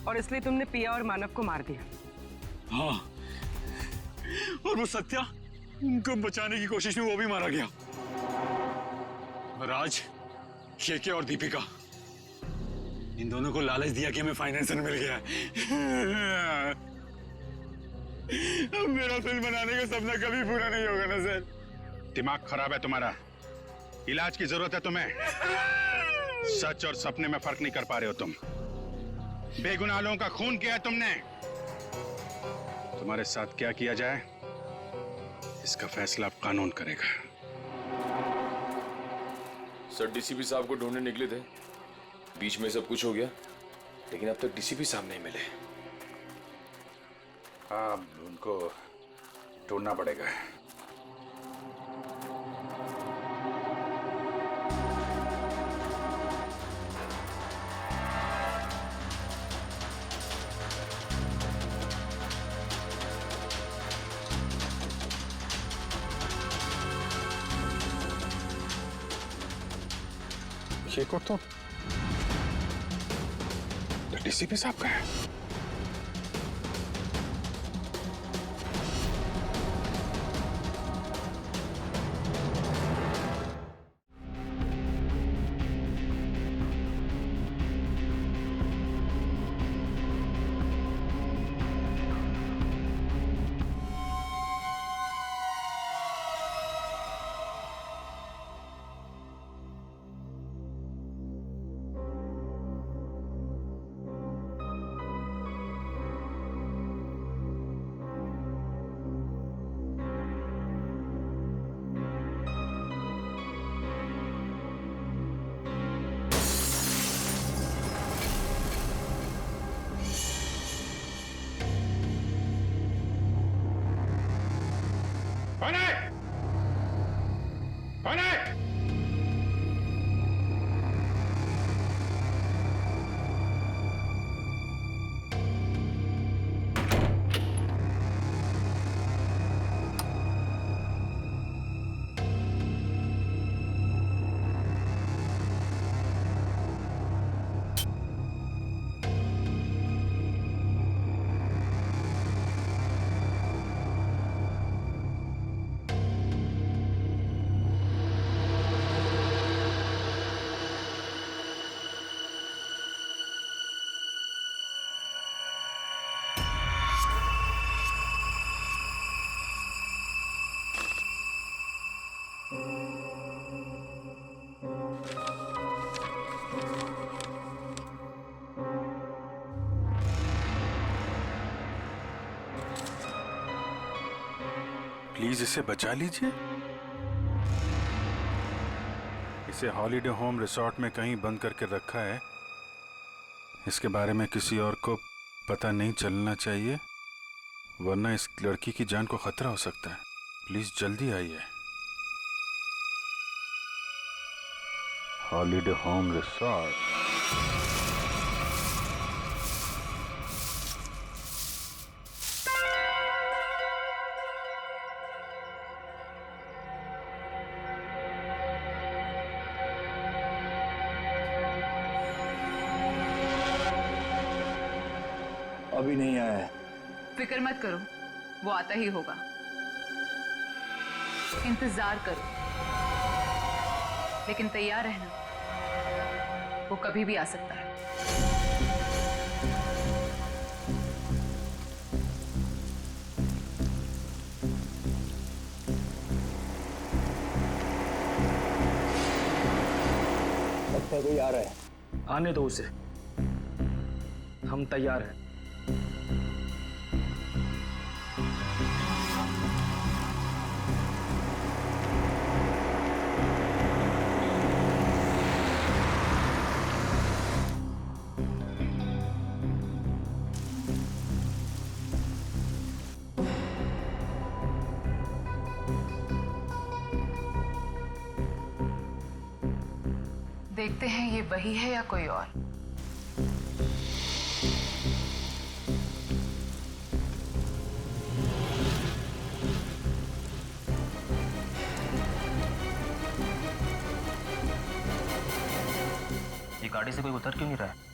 और इसलिए तुमने पिया और मानव को मार दिया? हाँ, और वो सत्या, उनको बचाने की कोशिश में वो भी मारा गया। राज, केके और दीपिका, इन दोनों को लालच दिया कि हमें फाइनेंसर मिल गया है। अब मेरा फिल्म बनाने का सपना कभी पूरा नहीं होगा ना सर। दिमाग खराब है तुम्हारा, इलाज की जरूरत है तुम्हें। सच और सपने में फर्क नहीं कर पा रहे हो तुम। बेगुनाह लोगों का खून किया है तुमने। तुम्हारे साथ क्या किया जाए इसका फैसला अब कानून करेगा। सर, डीसीपी साहब को ढूंढने निकले थे, बीच में सब कुछ हो गया, लेकिन अब तक डीसीपी साहब नहीं मिले। हाँ, उनको ढूंढना पड़ेगा। ये कोट तो डीसीपी साहब का है। प्लीज इसे बचा लीजिए। इसे हॉलिडे होम रिसोर्ट में कहीं बंद करके रखा है। इसके बारे में किसी और को पता नहीं चलना चाहिए, वरना इस लड़की की जान को खतरा हो सकता है। प्लीज जल्दी आइए। Holiday home resort. अभी नहीं आया है। फिक्र मत करो, वो आता ही होगा। इंतजार करो, लेकिन तैयार रहना, वो कभी भी आ सकता है। लगता है कोई आ रहा है। आने दो उसे, हम तैयार हैं। देखते हैं ये वही है या कोई और। ये गाड़ी से कोई उतर क्यों नहीं रहा है?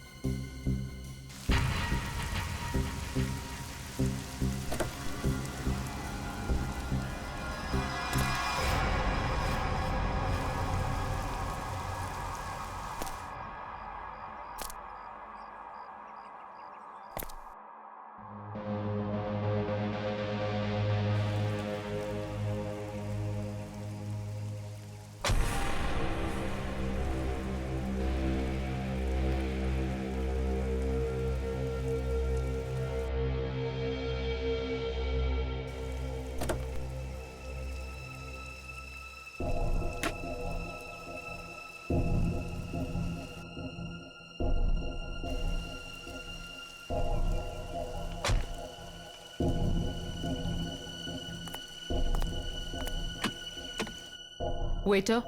Waiter,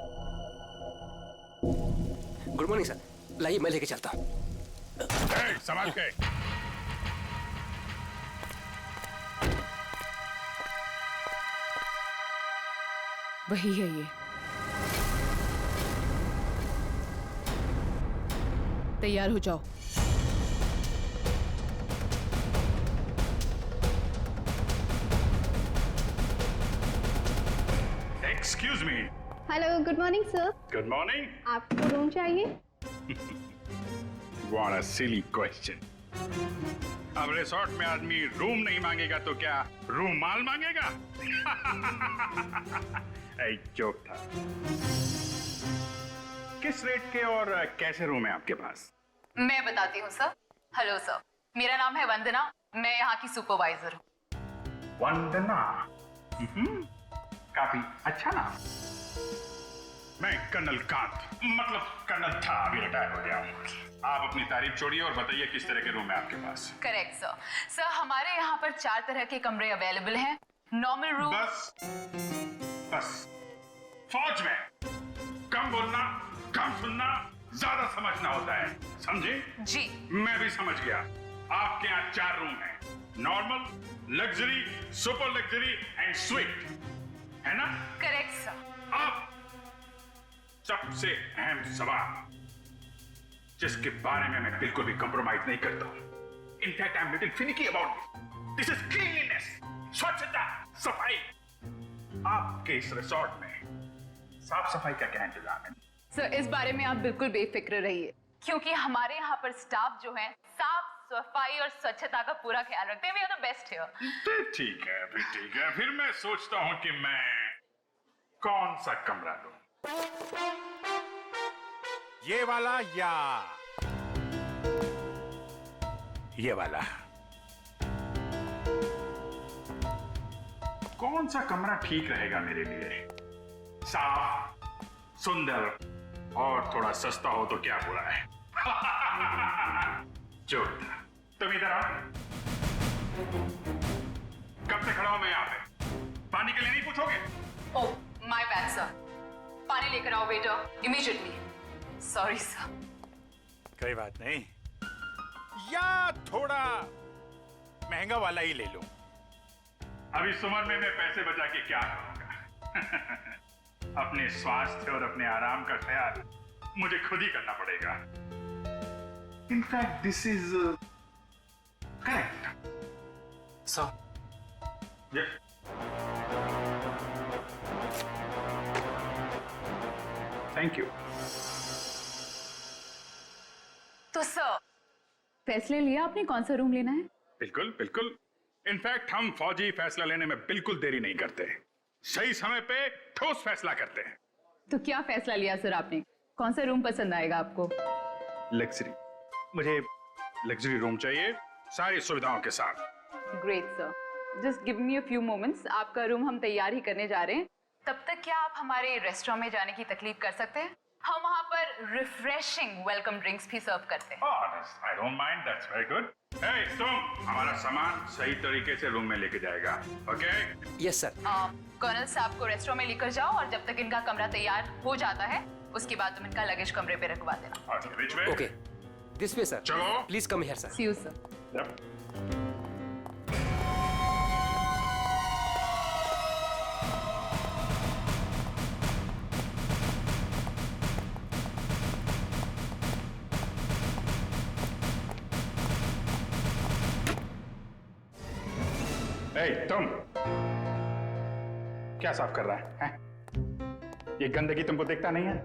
good morning sir. लाइए मैं लेके चलता हूँ। संभाल के। वही है ये। तैयार हो जाओ। Excuse me. Hello, good morning sir. Good morning. आपको रूम चाहिए? What a silly question. अब रिसोर्ट में आदमी रूम नहीं मांगेगा तो क्या रूमाल मांगेगा? एक जोक था। किस रेट के और कैसे रूम है आपके पास? मैं बताती हूँ सर। हेलो सर, मेरा नाम है वंदना, मैं यहाँ की सुपरवाइजर हूँ। वंदना? काफी अच्छा नाम। मैं कर्नल कांत, मतलब कर्नल था, अभी रिटायर हो गया हूँ। आप अपनी तारीफ छोड़िए और बताइए किस तरह के रूम है आपके पास? Correct sir. सर हमारे यहाँ पर 4 तरह के कमरे अवेलेबल हैं। Normal room. बस फौज में कम बोलना, कम सुनना, ज्यादा समझना होता है, समझे? जी। मैं भी समझ गया। आपके यहाँ 4 रूम हैं, normal, luxury, super luxury and sweet, है ना? Correct sir. अब सबसे अहम सवाल, जिसके बारे में मैं बिल्कुल भी कंप्रोमाइज नहीं करता हूं। In fact I am little finicky about this is cleanliness, स्वच्छता, सफाई। आपके इस रिसोर्ट में साफ सफाई का क्या इंतजाम है? सर इस बारे में आप बिल्कुल बेफिक्र रहिए, क्योंकि हमारे यहाँ पर स्टाफ जो है साफ सफाई और स्वच्छता का पूरा ख्याल रखते हैं। We are the best here. ठीक है, फिर ठीक है। फिर मैं सोचता हूं कि मैं कौन सा कमरा लूं? ये वाला या ये वाला? कौन सा कमरा ठीक रहेगा मेरे लिए? साफ, सुंदर और थोड़ा सस्ता हो तो क्या बुरा है? जो था। तुम इधर आओ। कब से खड़ा हूं मैं यहाँ पे? पानी के लिए नहीं पूछोगे? Oh my bad sir. पानी लेकर आओ वेटर इमीडिएटली। Sorry sir. कोई बात नहीं, या थोड़ा महंगा वाला ही ले लूं। अभी इस उम्र में मैं पैसे बचा के क्या करूंगा? अपने स्वास्थ्य और अपने आराम का ख्याल मुझे खुद ही करना पड़ेगा। In fact this is correct sir. Thank you. तो सर फैसले लिया आपने कौन सा रूम लेना है? बिल्कुल बिल्कुल। इनफैक्ट हम फौजी फैसला लेने में बिल्कुल देरी नहीं करते, सही समय पे ठोस फैसला करते हैं। तो क्या फैसला लिया सर आपने? कौन सा रूम पसंद आएगा आपको? लग्जरी। मुझे लग्जरी रूम चाहिए, सारी सुविधाओं के साथ। Great sir, just give me a few moments. आपका रूम हम तैयार ही करने जा रहे हैं। तब तक क्या आप हमारे रेस्टोरेंट में जाने की तकलीफ कर सकते हैं? हम वहाँ पर रिफ्रेशिंग वेलकम ड्रिंक्स भी सर्व करते हैं। I don't mind, that's very good. Hey, तुम हमारा सामान सही तरीके से रूम में लेके जाएगा, ओके? Yes sir. कर्नल साहब को रेस्टोरेंट में लेकर जाओ और जब तक इनका कमरा तैयार हो जाता है उसके बाद तुम इनका लगेज कमरे पे रखवा देना। Okay, this way sir. चलो। Please come here sir. See you sir. तुम क्या साफ कर रहा है? ये गंदगी तुमको दिखता नहीं है?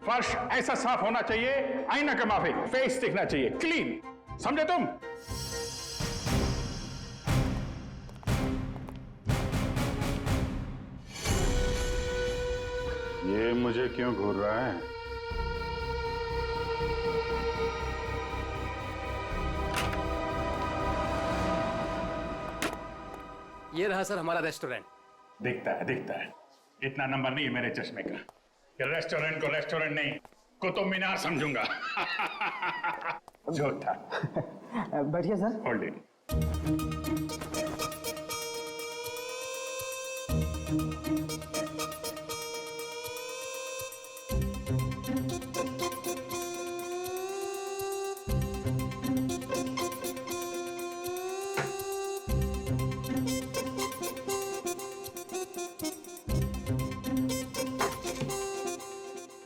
फर्श ऐसा साफ होना चाहिए, आईना का माफिक, फेस दिखना चाहिए, क्लीन, समझे तुम? ये मुझे क्यों घूर रहा है? ये रहा सर हमारा रेस्टोरेंट। दिखता है। इतना नंबर नहीं है मेरे चश्मे का। ये रेस्टोरेंट को रेस्टोरेंट नहीं, कुतुब मीनार समझूंगा। जो था। बढ़िया सर। Hold it.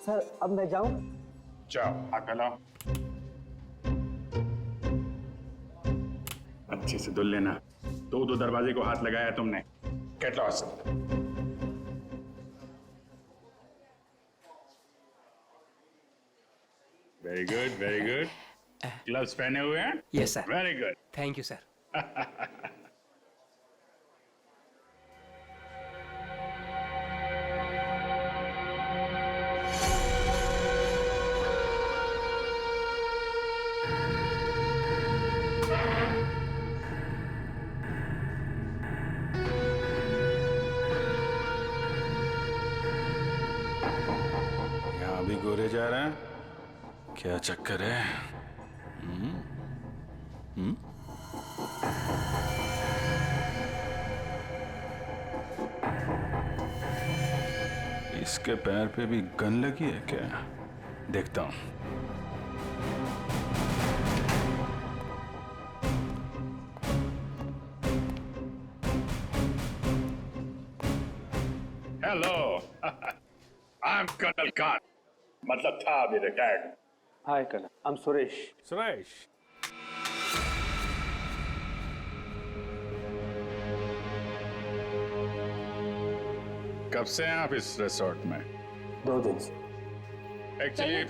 सर अब मैं जाऊं? जाओ, हाथ फैलाओ। अच्छे से धुल लेना। दो दरवाजे को हाथ लगाया तुमने। Get lost. Very good, very good. Gloves पहने हुए हैं? Yes sir. Very good. Thank you sir. यहाँ भी गोरे जा रहे हैं, क्या चक्कर है? इसके पैर पे भी गन लगी है क्या? देखता हूं। Hello, I am colonel Khan, मतलब था अभी retired. Hi colonel, I am Suresh. Suresh, कब से हैं आप इस रिसोर्ट में? 2 दिन से। एक्चुअली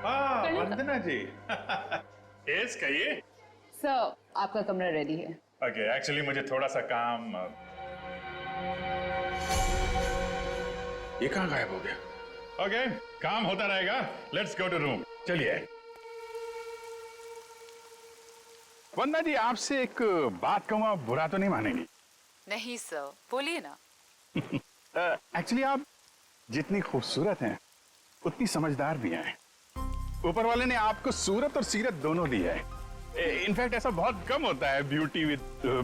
हाँ, वंदना जी। यस, कहिए। सर, आपका कमरा रेडी है। ओके, एक्चुअली मुझे थोड़ा सा काम। ये कहाँ गायब हो गया? ओके, काम होता रहेगा। Let's go to room. चलिए। वंदना जी, आपसे एक बात कहूँ, आप बुरा तो नहीं मानेंगी? नहीं सर, बोलिए ना। एक्चुअली आप जितनी खूबसूरत हैं उतनी समझदार भी हैं। ऊपर वाले ने आपको सूरत और सीरत दोनों दी है। इनफैक्ट ऐसा बहुत कम होता है, ब्यूटी विद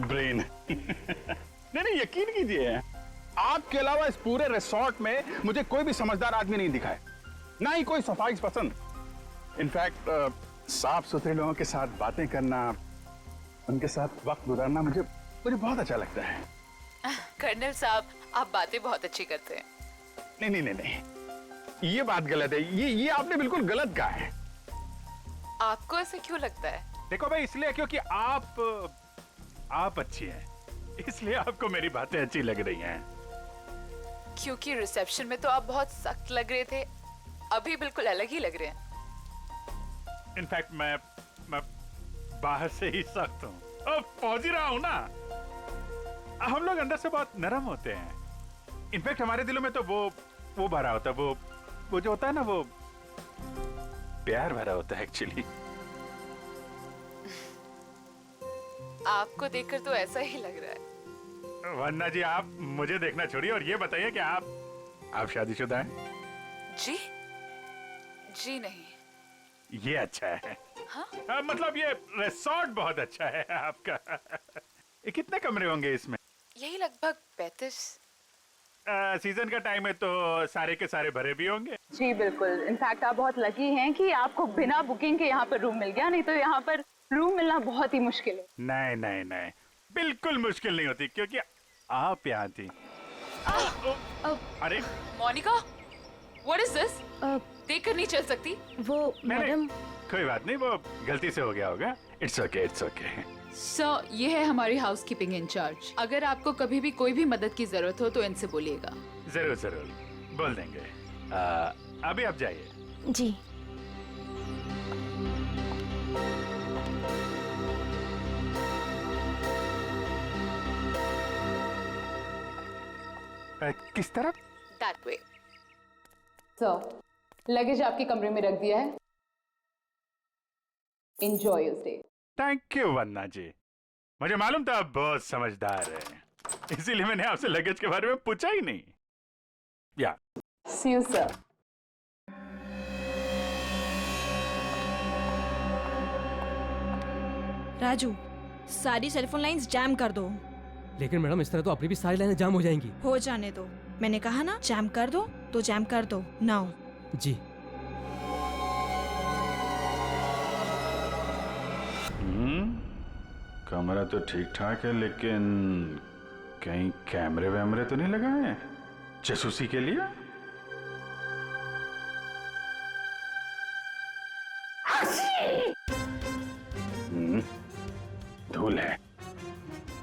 ब्रेन। नहीं, यकीन कीजिए, आपके अलावा इस पूरे रिसोर्ट में मुझे कोई भी समझदार आदमी नहीं दिखा है, ना ही कोई सफाई पसंद। इनफैक्ट साफ सुथरे लोगों के साथ बातें करना, उनके साथ वक्त गुजारना मुझे बहुत अच्छा लगता है। कर्नल साहब, आप बातें बहुत अच्छी करते हैं। नहीं, ये बात गलत है। ये आपने बिल्कुल गलत कहा है। आपको ऐसे क्यों लगता है? देखो भाई, इसलिए क्योंकि आप अच्छी हैं, इसलिए आपको मेरी बातें अच्छी लग रही हैं। क्योंकि रिसेप्शन में तो आप बहुत सख्त लग रहे थे, अभी बिल्कुल अलग ही लग रहे हैं। इनफैक्ट मैं बाहर से ही सख्त हूँ, अब पहुंच ही रहा हूँ ना। हम लोग अंदर से बहुत नरम होते हैं। इनफैक्ट हमारे दिलों में तो वो भरा होता है, वो जो होता है ना, वो प्यार भरा होता है एक्चुअली। आपको देखकर तो ऐसा ही लग रहा है। वन्ना जी, आप मुझे देखना छोड़िए और ये बताइए कि आप शादीशुदा हैं? जी नहीं। ये अच्छा है। हाँ? मतलब ये रिसोर्ट बहुत अच्छा है आपका। कितने कमरे होंगे इसमें? यही लगभग 35। सीजन का टाइम है तो सारे के सारे भरे भी होंगे। जी बिल्कुल। इनफैक्ट आप बहुत लकी हैं कि आपको बिना बुकिंग के यहाँ पर रूम मिल गया, नहीं तो यहाँ पर रूम मिलना बहुत ही मुश्किल है। नहीं, बिल्कुल मुश्किल नहीं होती, क्योंकि आप यहाँ थी। अरे मोनिका, व्हाट इज दिस? देखकर नहीं चल सकती। वो मैडम। कोई बात नहीं, वो गलती से हो गया होगा। It's okay. सर, ये है हमारी हाउसकीपिंग इंचार्ज। अगर आपको कभी भी कोई भी मदद की जरूरत हो तो इनसे बोलिएगा। जरूर बोल देंगे। अभी आप जाइए। जी। किस तरफ? That way. सर, लगेज आपके कमरे में रख दिया है। Enjoy your stay. Thank you Vanna ji, मुझे मालूम था आप बहुत समझदार हैं, इसीलिए मैंने आपसे लगेज के बारे में पूछा ही नहीं। या See you, sir. राजू, सारी सेलफोन लाइंस जैम कर दो। लेकिन मैडम, इस तरह तो अपनी भी सारी लाइनें जाम हो जाएंगी। हो जाने दो, मैंने कहा ना, जैम कर दो तो जैम कर दो। नाउ। जी। कमरा तो ठीक ठाक है, लेकिन कहीं कैमरे वैमरे तो नहीं लगाए हैं जासूसी के लिए? धूल है,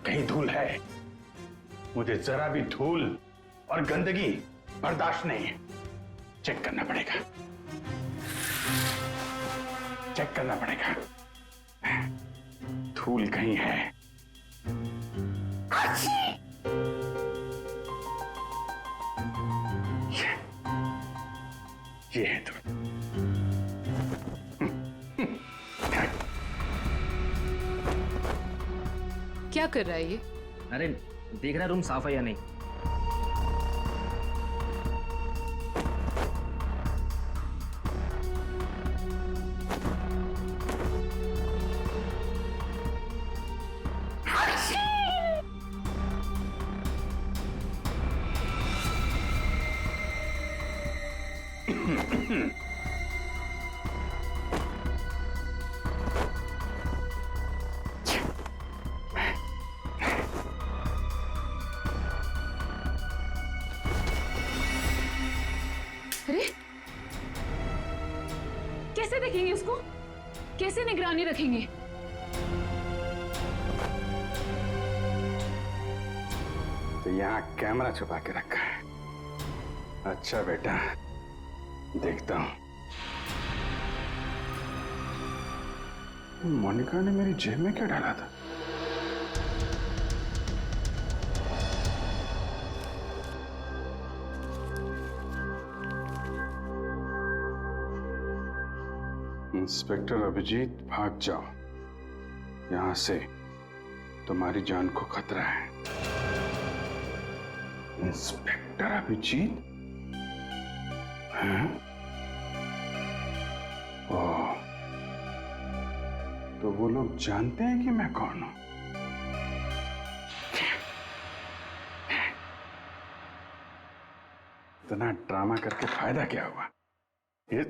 कहीं धूल है। मुझे जरा भी धूल और गंदगी बर्दाश्त नहीं है। चेक करना पड़ेगा, चेक करना पड़ेगा, धूल कहीं है। ये है धूल। क्या कर रहा है ये? अरे देख रहा रूम साफ है या नहीं। अरे कैसे देखेंगे उसको? कैसे निगरानी रखेंगे? तो यहाँ कैमरा छुपा के रखा है। अच्छा बेटा, देखता हूं। मोनिका ने मेरी जेब में क्या डाला था? इंस्पेक्टर अभिजीत, भाग जाओ यहां से, तुम्हारी जान को खतरा है। इंस्पेक्टर अभिजीत? हैं? ओह, तो वो लोग जानते हैं कि मैं कौन हूं? इतना ड्रामा करके फायदा क्या हुआ? ये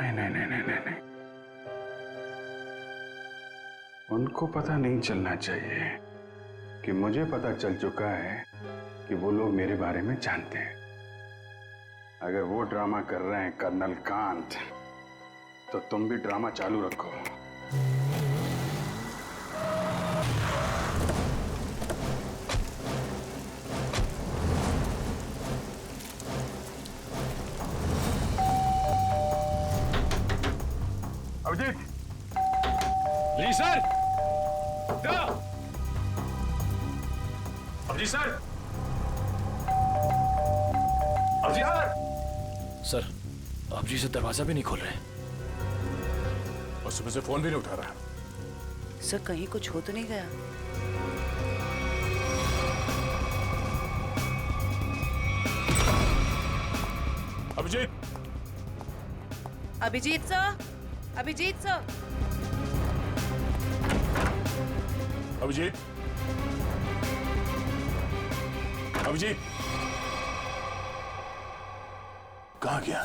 नहीं, उनको पता नहीं चलना चाहिए कि मुझे पता चल चुका है कि वो लोग मेरे बारे में जानते हैं। अगर वो ड्रामा कर रहे हैं कर्नल कांत, तो तुम भी ड्रामा चालू रखो। अभिजीत! जी sir. Abhijeet sir! Abhijeet sir, आप जी से दरवाजा भी नहीं खोल रहे। और सुबह से फोन भी नहीं उठा रहा। सर कहीं कुछ हो तो नहीं गया? अभिजीत! अभिजीत सर, अभिजीत सर, अभिजीत, अभिजीत, कहाँ गया?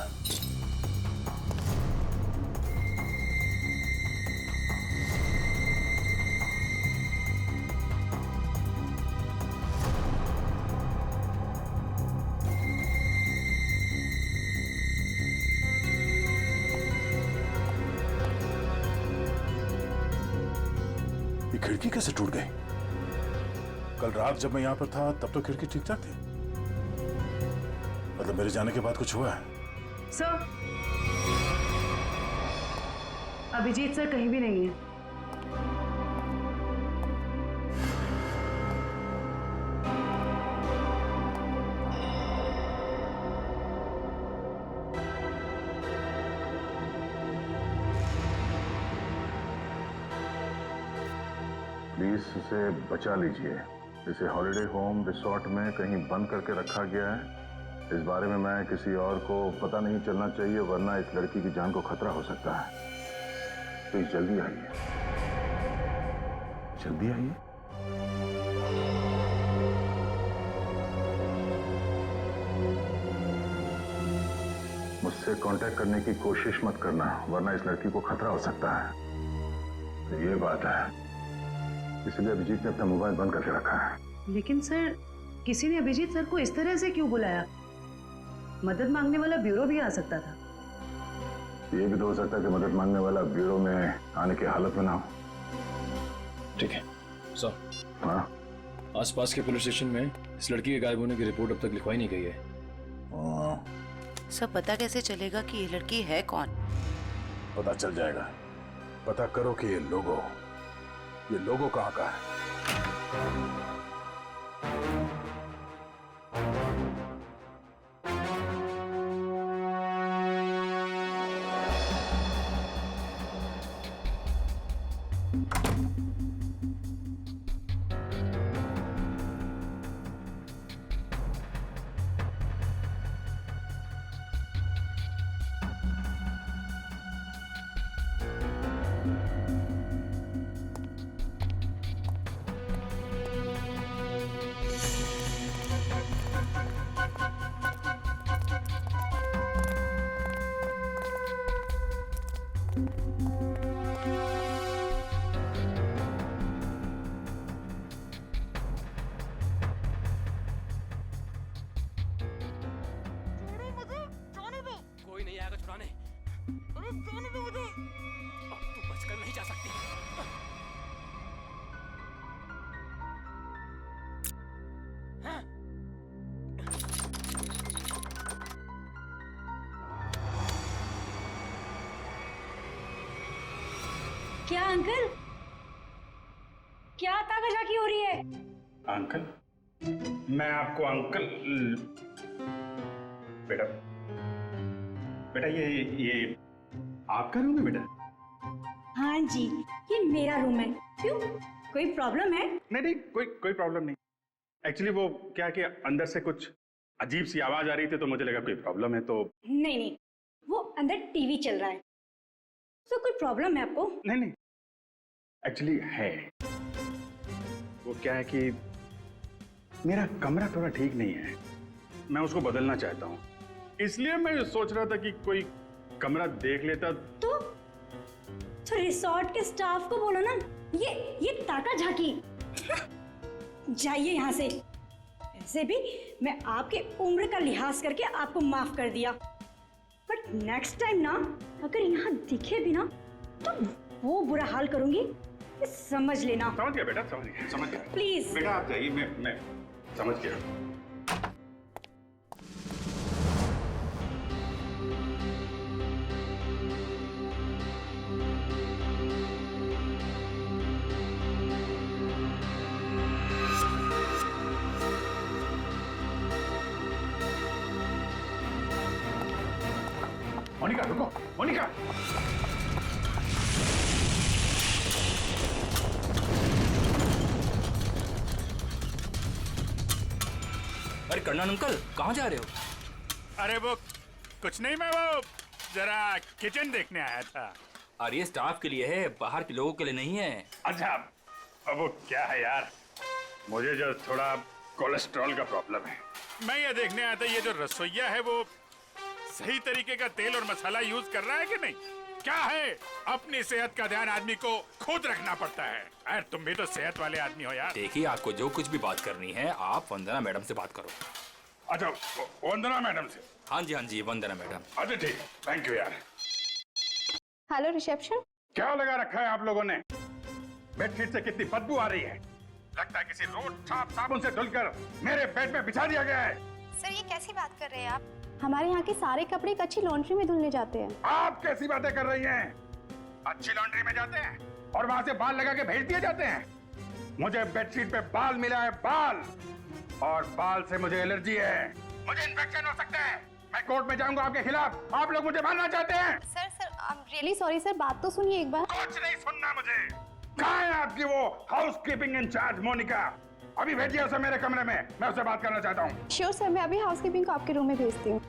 खिड़की कैसे टूट गई? कल रात जब मैं यहां पर था तब तो खिड़की ठीक ठाक थी। मतलब मेरे जाने के बाद कुछ हुआ है? सर, अभिजीत सर कहीं भी नहीं है। प्लीज इसे बचा लीजिए। इसे हॉलिडे होम रिसोर्ट में कहीं बंद करके रखा गया है। इस बारे में मैं किसी और को पता नहीं चलना चाहिए, वरना इस लड़की की जान को खतरा हो सकता है। प्लीज जल्दी आइए, जल्दी आइए। मुझसे कांटेक्ट करने की कोशिश मत करना, वरना इस लड़की को खतरा हो सकता है। तो ये बात है, इसलिए अभिजीत ने अपना मोबाइल बंद करके रखा है। लेकिन सर, किसी ने अभिजीत सर को इस तरह से क्यों बुलाया? मदद मांगने वाला ब्यूरो भी आ सकता था। ये भी तो हो सकता है कि मदद मांगने वाला ब्यूरो में आने की हालत में ना हो। ठीक है सर। हाँ, आसपास के पुलिस स्टेशन में इस लड़की के गायब होने की रिपोर्ट अब तक लिखवाई नहीं गई है। सब पता कैसे चलेगा कि ये लड़की है कौन? पता चल जाएगा। पता करो कि ये लोगो कहाँ का है। कोई नहीं आएगा छुड़ाने। अरे जाने दो मुझे। अब तू बचकर नहीं जा सकती। हाँ? क्या अंकल? क्या ताकाझाकी हो रही है? अंकल? मैं आपको अंकल बेटा बेटा ये आपका रूम है बेटा? हाँ जी, ये मेरा रूम है। क्यों, कोई प्रॉब्लम है? नहीं कोई प्रॉब्लम नहीं। एक्चुअली वो क्या कि अंदर से कुछ अजीब सी आवाज आ रही थी तो मुझे लगा कोई प्रॉब्लम है तो। नहीं, वो अंदर टीवी चल रहा है तो कोई प्रॉब्लम है आपको? नहीं एक्चुअली है। वो क्या है कि मेरा कमरा थोड़ा ठीक नहीं है, मैं उसको बदलना चाहता हूँ, इसलिए मैं सोच रहा था कि कोई कमरा देख लेता। तो रिसोर्ट के स्टाफ को बोलो ना, ये ताकाझाकी। जाइए यहाँ से। ऐसे भी मैं आपके उम्र का लिहाज करके आपको माफ कर दिया, बट नेक्स्ट टाइम ना अगर यहाँ दिखे भी ना तो वो बुरा हाल करूंगी, ये समझ लेना। समझ गया बेटा, समझ गया। प्लीज बेटा आप जाइए, मैं समझ गया। मोनिका रुको, मोनिका। अरे कन्नन अंकल, कहाँ जा रहे हो? अरे वो कुछ नहीं, मैं वो जरा किचन देखने आया था। अरे ये स्टाफ के लिए है, बाहर के लोगों के लिए नहीं है। अच्छा, अब वो क्या है यार, मुझे जो थोड़ा कोलेस्ट्रॉल का प्रॉब्लम है, मैं ये देखने आया था ये जो रसोइया है वो सही तरीके का तेल और मसाला यूज कर रहा है कि नहीं। क्या है, अपनी सेहत का ध्यान आदमी को खुद रखना पड़ता है। यार तुम भी तो सेहत वाले आदमी हो यार। देखिए, आपको जो कुछ भी बात करनी है आप वंदना मैडम से बात करो। अच्छा, वंदना मैडम से? हाँ जी, वंदना मैडम। अच्छा ठीक, थैंक यू यार। Hello reception. क्या लगा रखा है आप लोगों ने? बेडशीट से कितनी बदबू आ रही है, लगता है किसी रोज साबुन से धुलकर मेरे बेड में बिछा दिया गया है। सर ये कैसी बात कर रहे हैं आप? हमारे यहाँ के सारे कपड़े एक अच्छी लॉन्ड्री में धुलने जाते हैं। आप कैसी बातें कर रही हैं? अच्छी लॉन्ड्री में जाते हैं और वहाँ से बाल लगा के भेज दिए जाते हैं। मुझे बेडशीट पे बाल मिला है, बाल, और बाल से मुझे एलर्जी है, मुझे इन्फेक्शन हो सकता है। मैं कोर्ट में जाऊंगा आपके खिलाफ। आप लोग मुझे मारना चाहते हैं? Sir I am really sorry sir, बात तो सुनिए एक बार। कुछ नहीं सुनना मुझे। कहाँ है आपकी वो हाउसकीपिंग इंचार्ज मोनिका? अभी भेजिए उसे मेरे कमरे में, मैं उससे बात करना चाहता हूँ। श्योर सर, मैं अभी हाउसकीपिंग को आपके रूम में भेजती हूँ।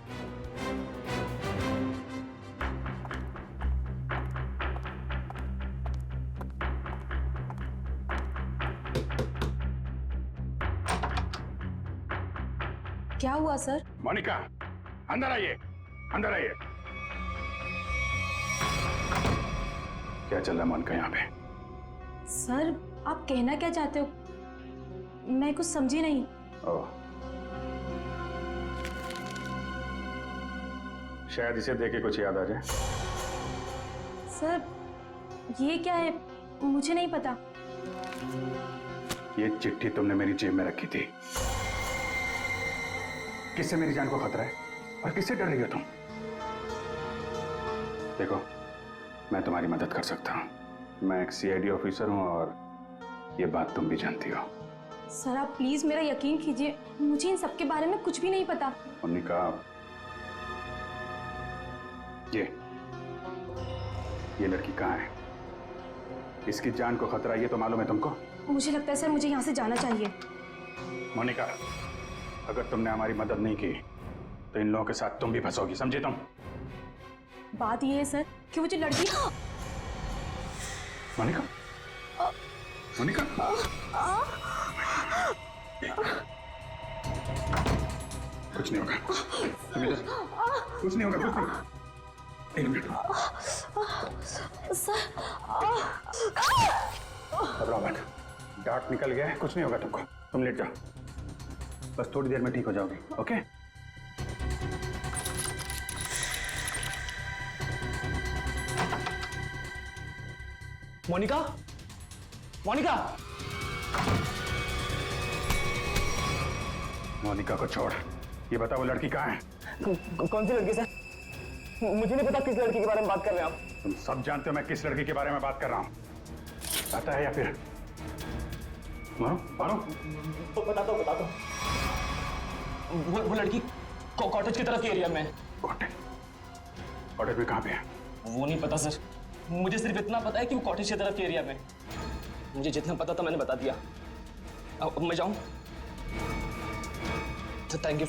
क्या हुआ सर? मोनिका अंदर आइए, अंदर आइए। क्या चल रहा है मोनिका यहाँ पे? सर आप कहना क्या चाहते हो, मैं कुछ समझी नहीं। ओह, शायद इसे देख के कुछ याद आ जाए। सर ये क्या है, मुझे नहीं पता। ये चिट्ठी तुमने मेरी जेब में रखी थी। किससे मेरी जान को खतरा है और किससे डर रही हो तुम? देखो, मैं तुम्हारी मदद कर सकता हूं। मैं एक सीआईडी ऑफिसर हूं और ये बात तुम भी जानती हो। सर आप प्लीज मेरा यकीन कीजिए, मुझे इन सब के बारे में कुछ भी नहीं पता। मोनिका, ये लड़की कहाँ है? इसकी जान को खतरा ये तो मालूम है तुमको? मुझे लगता है सर मुझे यहाँ से जाना चाहिए। मोनिका, अगर तुमने हमारी मदद नहीं की तो इन लोगों के साथ तुम भी फंसोगी, समझे तुम? बात ये है सर कि वो जो लड़की। मोनिका, मोनिका, कुछ नहीं होगा, कुछ नहीं होगा, कुछ नहीं। एक मिनट, घबराओ मत, डार्ट निकल गया है, कुछ नहीं होगा तुमको। तुम लेट जाओ, बस थोड़ी देर में ठीक हो जाओगी, ओके? मोनिका, मोनिका, मोनिका को छोड़, ये बता वो लड़की कहाँ है? कौन सी लड़की सर? मुझे नहीं पता किस लड़की के बारे में बात कर रहे हैं आप। तुम सब जानते हो मैं किस लड़की के बारे में बात कर रहा हूँ। पता है या फिर मारो मारो? बता दो, बता दो। वो लड़की कॉटेज की तरफ के एरिया में। कॉटेज में कहाँ पे है? वो नहीं पता सर, मुझे सिर्फ इतना पता है कि वो कॉटेज की तरफ के एरिया में। मुझे जितना पता था मैंने बता दिया। अब मैं जाऊं? Thank you.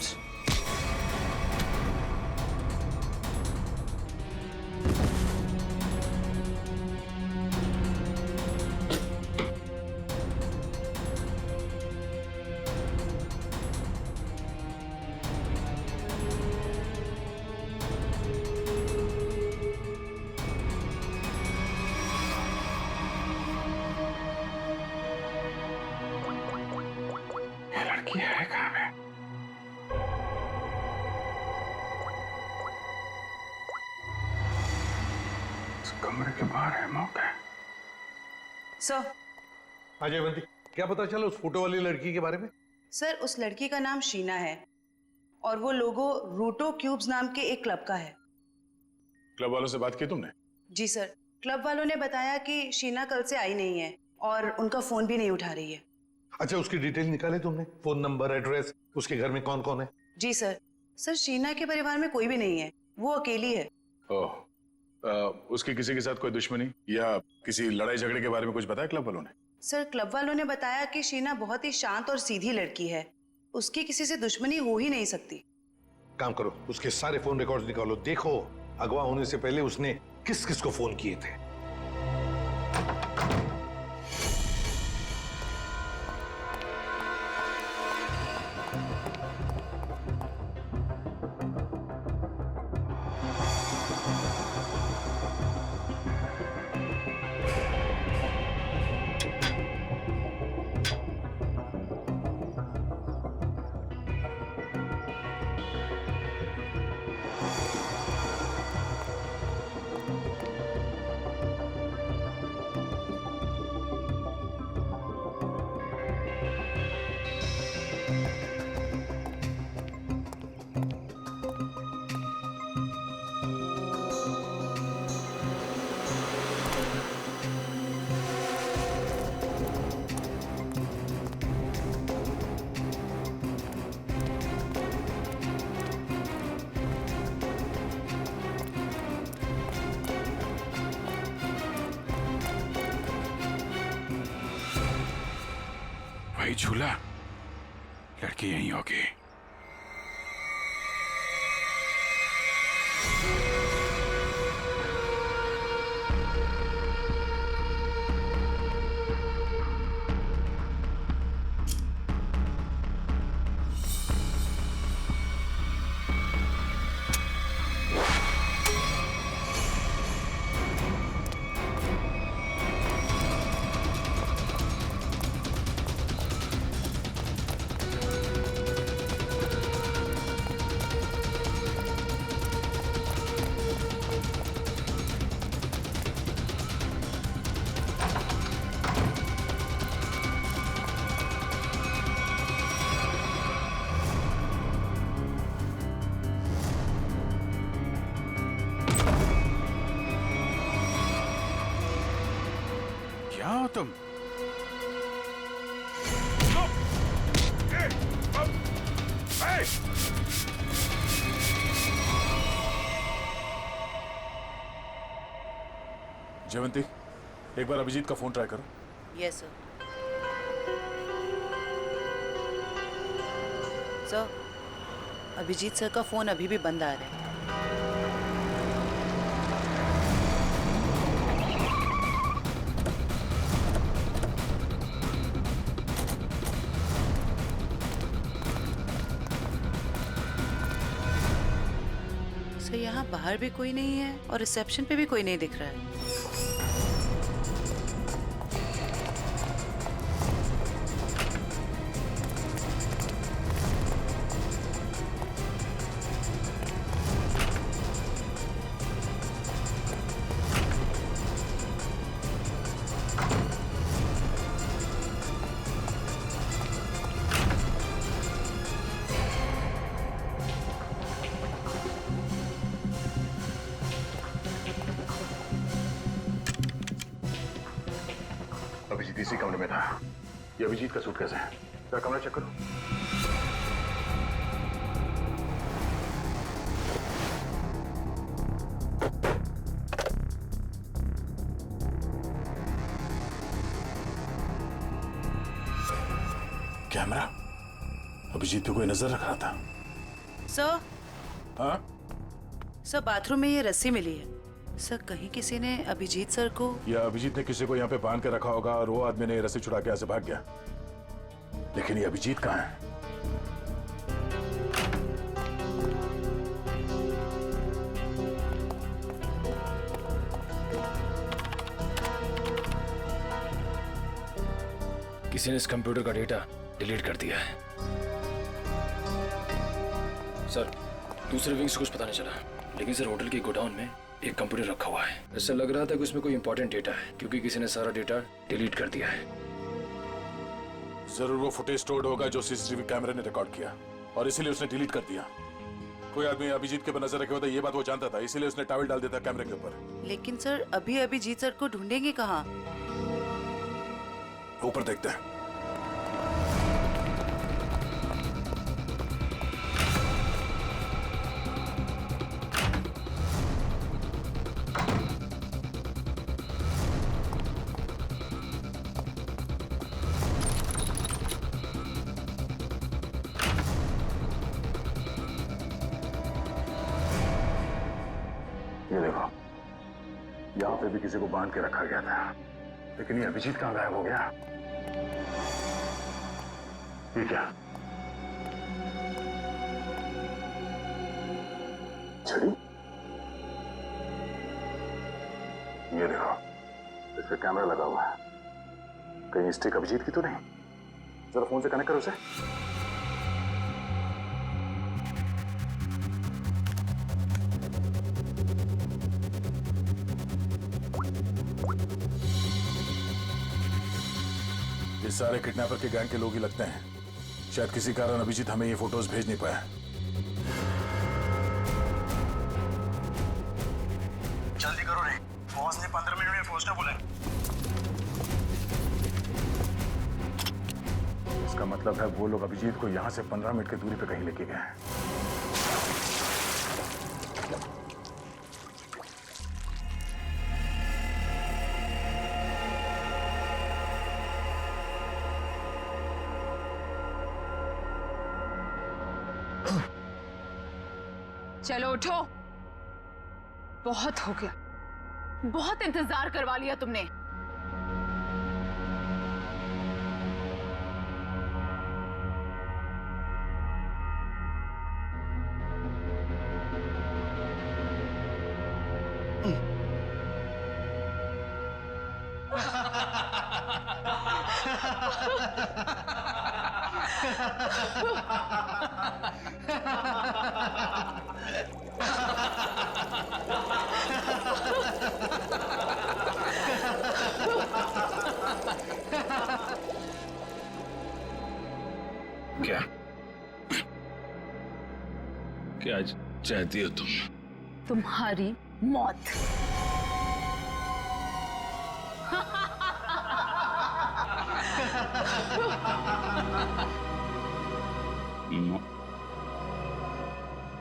लड़की है कहाँ पे? इस कमरे के बाहर है, मौका है। सर, हाँ जयवंती, क्या पता चला उस फोटो वाली लड़की के बारे में? सर उस लड़की का नाम शीना है और वो लोगो रूटो क्यूब्स नाम के एक क्लब का है। क्लब वालों से बात की तुमने? जी सर, क्लब वालों ने बताया कि शीना कल से आई नहीं है और उनका फोन भी नहीं उठा रही है। अच्छा, उसकी डिटेल निकाले तुमने? फोन नंबर, एड्रेस, उसके घर में कौन कौन है? जी सर। सर शीना के परिवार में कोई भी नहीं है, वो अकेली है। ओह, उसकी किसी के साथ कोई दुश्मनी या किसी लड़ाई झगड़े के बारे में कुछ बताया क्लब वालों ने? सर क्लब वालों ने बताया कि शीना बहुत ही शांत और सीधी लड़की है, उसकी किसी से दुश्मनी हो ही नहीं सकती। काम करो, उसके सारे फोन रिकॉर्ड्स निकालो, देखो अगवा होने से पहले उसने किस किस को फोन किए थे। वही झूला, लड़की यहीं होगी। तुम? जयवंती, एक बार अभिजीत का फोन ट्राई करो। Yes sir. Sir, Abhijeet sir का फोन अभी भी बंद आ रहा है। सर, यहाँ बाहर भी कोई नहीं है और रिसेप्शन पे भी कोई नहीं दिख रहा है। अभिजीत इसी कमरे में था। ये अभिजीत का सूटकेस है। जरा कमरा चेक करो। कैमरा अभिजीत पे कोई नजर रख रहा था। सर, हाँ? सर बाथरूम में ये रस्सी मिली है। सर, कहीं किसी ने अभिजीत सर को, या अभिजीत ने किसी को यहाँ पे बांध के रखा होगा और वो आदमी ने रस्सी छुड़ा के ऐसे भाग गया। लेकिन ये अभिजीत कहाँ है? किसी ने इस कंप्यूटर का डेटा डिलीट कर दिया है। सर, दूसरे विंग से कुछ पता नहीं चला, लेकिन सर होटल के गोडाउन में एक कंप्यूटर रखा हुआ है। ऐसा लग रहा था कि उसमें कोई इंपॉर्टेंट डेटा है, क्योंकि किसी ने सारा डेटा डिलीट कर दिया है। जरूर वो फुटेज स्टोर्ड होगा जो सीसीटीवी कैमरे ने रिकॉर्ड किया और इसीलिए उसने डिलीट कर दिया। कोई आदमी अभिजीत के ऊपर नजर रखे होता, ये बात वो जानता था, इसीलिए उसने टॉवल डाल दिया था कैमरे के ऊपर। लेकिन सर अभी अभिजीत सर को ढूंढेंगे कहाँ? ऊपर देखते हैं। ये देखो, यहाँ पे भी किसी को बांध के रखा गया था, लेकिन ये अभिजीत कहाँ गायब हो गया? ये क्या? छड़ी? ये देखो, इस पे कैमरा लगा हुआ है। कहीं स्टिक अभिजीत की तो नहीं? जरा फोन से कनेक्ट करो उसे। ये सारे किडनैपर के गैंग के लोग ही लगते हैं। शायद किसी कारण अभिजीत हमें ये फोटोज भेज नहीं पाया। जल्दी करो रे, बॉस ने 15 मिनट में पहुंचना बोला है। इसका मतलब है वो लोग अभिजीत को यहाँ से 15 मिनट की दूरी पे कहीं लेके गए हैं। चलो उठो, बहुत हो गया, बहुत इंतजार करवा लिया तुमने। क्या क्या चाहती हो तुम? तुम्हारी मौत।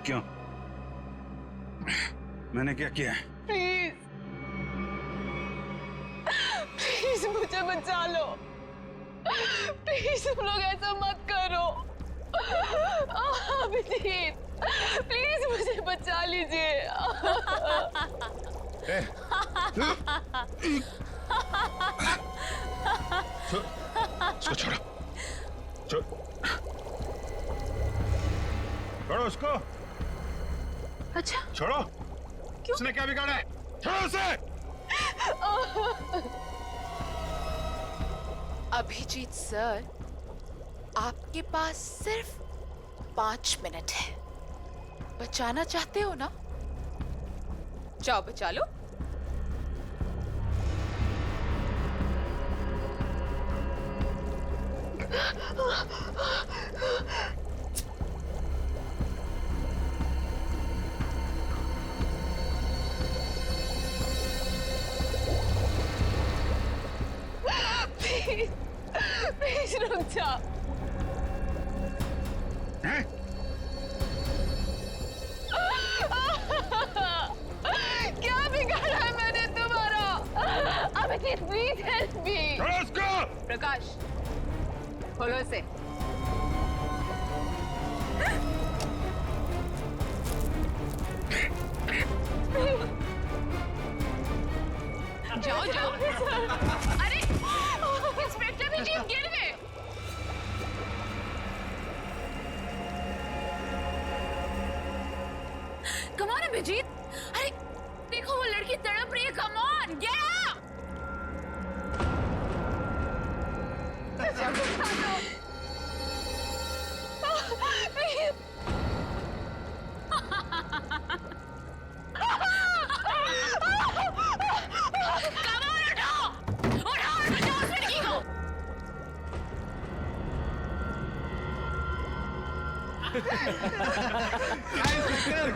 क्यों? मैंने क्या किया है? प्लीज प्लीज मुझे बचा लो। प्लीज तुम लोग ऐसा मत करो। अभिजीत प्लीज मुझे बचा लीजिए। उसको छोड़ो, छोड़ो उसको। अच्छा छोड़ो। क्यों? उसने क्या बिगाड़ा है? छोड़ो उसे। अभिजीत सर, आपके पास सिर्फ 5 मिनट है। बचाना चाहते हो ना? जाओ बचा लो। प्लीज प्लीज रुक जाओ। क्या बिगाड़ा है मैंने तुम्हारा? Abhijeet please help me. Prakash खोलो इसे। जाओ जाओ। अरे इंस्पेक्टर अभिजीत गिर गए। Come on Abhijeet. अरे देखो वो लड़की तड़प रही है। Come on get up.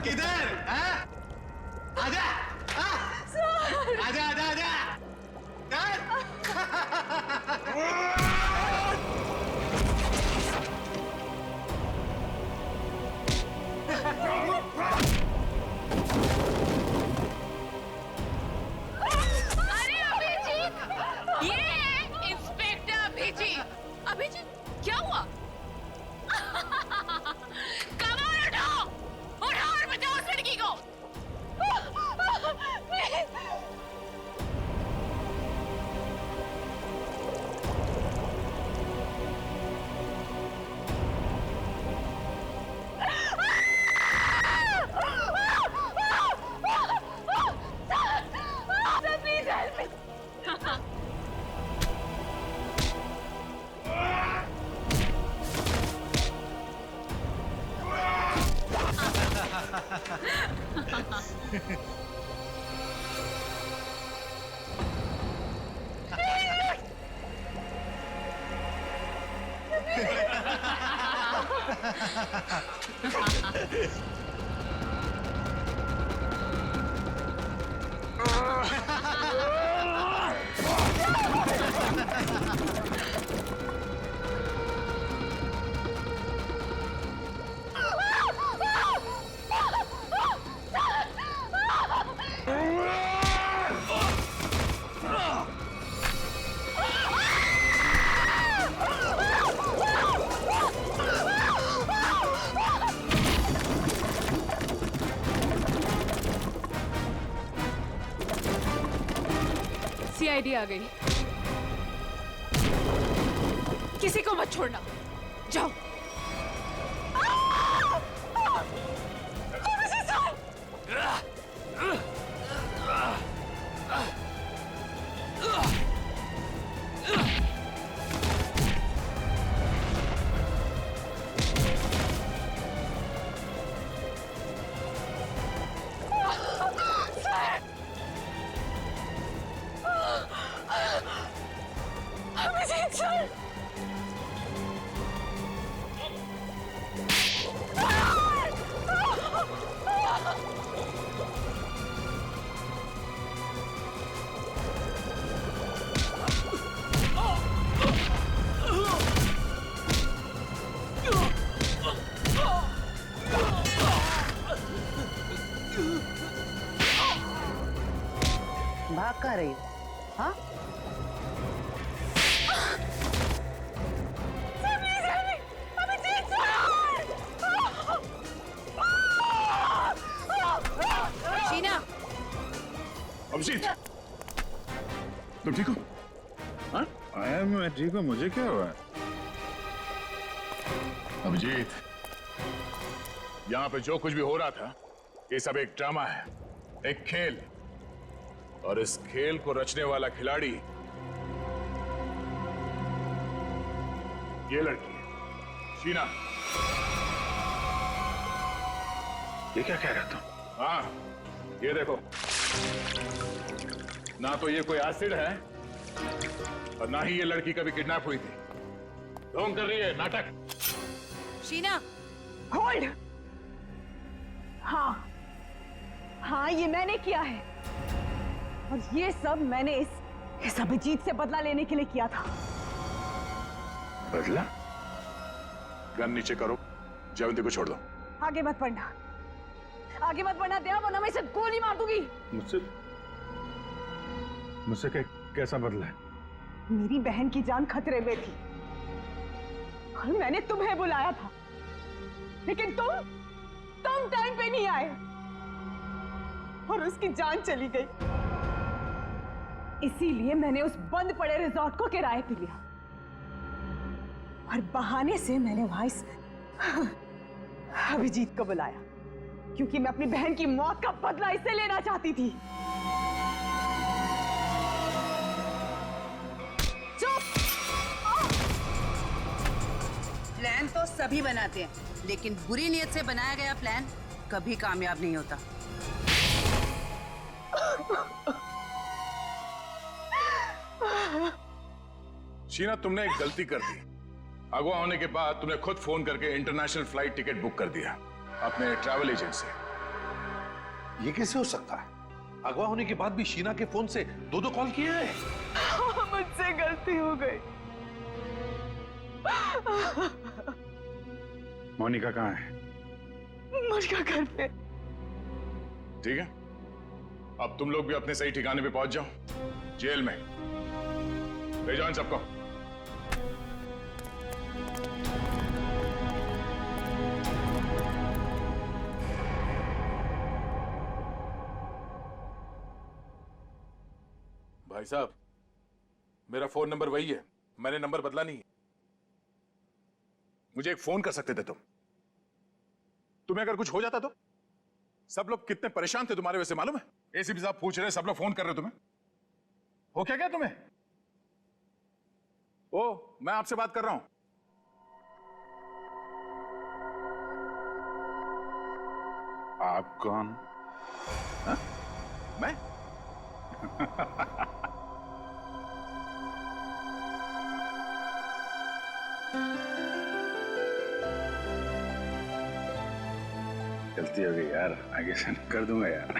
किधर? आजा, आजा, आजा, आजा। अरे अभिजीत, ये है इंस्पेक्टर अभिजीत। अभिजीत क्या हुआ? कमाल उठाओ और बचाओ उस लड़की को। Please help me. सीआईडी आ गई। किसी को मत छोड़ना। जाओ। भाग कहाँ रही हो? हाँ? शीना, अभिजीत, तुम ठीक हो? हाँ? मैं ठीक हूँ। मुझे क्या हुआ? अभिजीत, यहाँ पे जो कुछ भी हो रहा था, ये सब एक ड्रामा है, एक खेल। और इस खेल को रचने वाला खिलाड़ी ये लड़की है, शीना। ये क्या कह रहा था? हाँ, ये देखो, ना तो ये कोई एसिड है और ना ही ये लड़की कभी किडनैप हुई थी। ढोंग कर रही है, नाटक। शीना, होल्ड। हाँ, ये मैंने किया है और ये सब मैंने इस अभिजीत से बदला लेने के लिए किया था। बदला? गन नीचे करो, जयवंती को छोड़ दो। आगे मत बढ़ना, आगे मत बढ़ना दया, वरना मैं इसे गोली मार दूंगी। मुझसे कैसा बदला है? मेरी बहन की जान खतरे में थी और मैंने तुम्हें बुलाया था, लेकिन तुम टाइम पे नहीं आए और उसकी जान चली गई। इसीलिए मैंने उस बंद पड़े रिजॉर्ट को किराए पे लिया और बहाने से मैंने वहां इस अभिजीत को बुलाया, क्योंकि मैं अपनी बहन की मौत का बदला इससे लेना चाहती थी। प्लान तो सभी बनाते हैं, लेकिन बुरी नीयत से बनाया गया प्लान कभी कामयाब नहीं होता। शीना, तुमने एक गलती कर दी। अगवा होने के बाद तुमने खुद फोन करके इंटरनेशनल फ्लाइट टिकट बुक कर दिया अपने ट्रैवल एजेंट से। ये कैसे हो सकता है? अगवा होने के बाद भी शीना के फोन से दो कॉल किए हैं। मुझसे गलती हो गई। मोनिका कहाँ है? मोनिका घर पे। ठीक है, अब तुम लोग भी अपने सही ठिकाने पे पहुंच जाओ, जेल में। ले जाओ इन सबको। भाई साहब, मेरा फोन नंबर वही है, मैंने नंबर बदला नहीं है। मुझे एक फोन कर सकते थे तुम। तुम्हें अगर कुछ हो जाता तो? सब लोग कितने परेशान थे तुम्हारे वजह से, मालूम है? एसीपी साहब पूछ रहे, सब लोग फोन कर रहे तुम्हें। हो क्या तुम्हें? ओ, मैं आपसे बात कर रहा हूं। आप कौन? हा? मैं? गलती हो गई यार, आगे से कर दूंगा यार।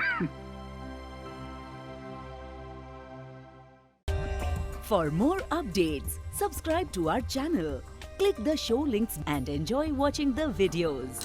For more updates, subscribe to our channel, click the show links and enjoy watching the videos.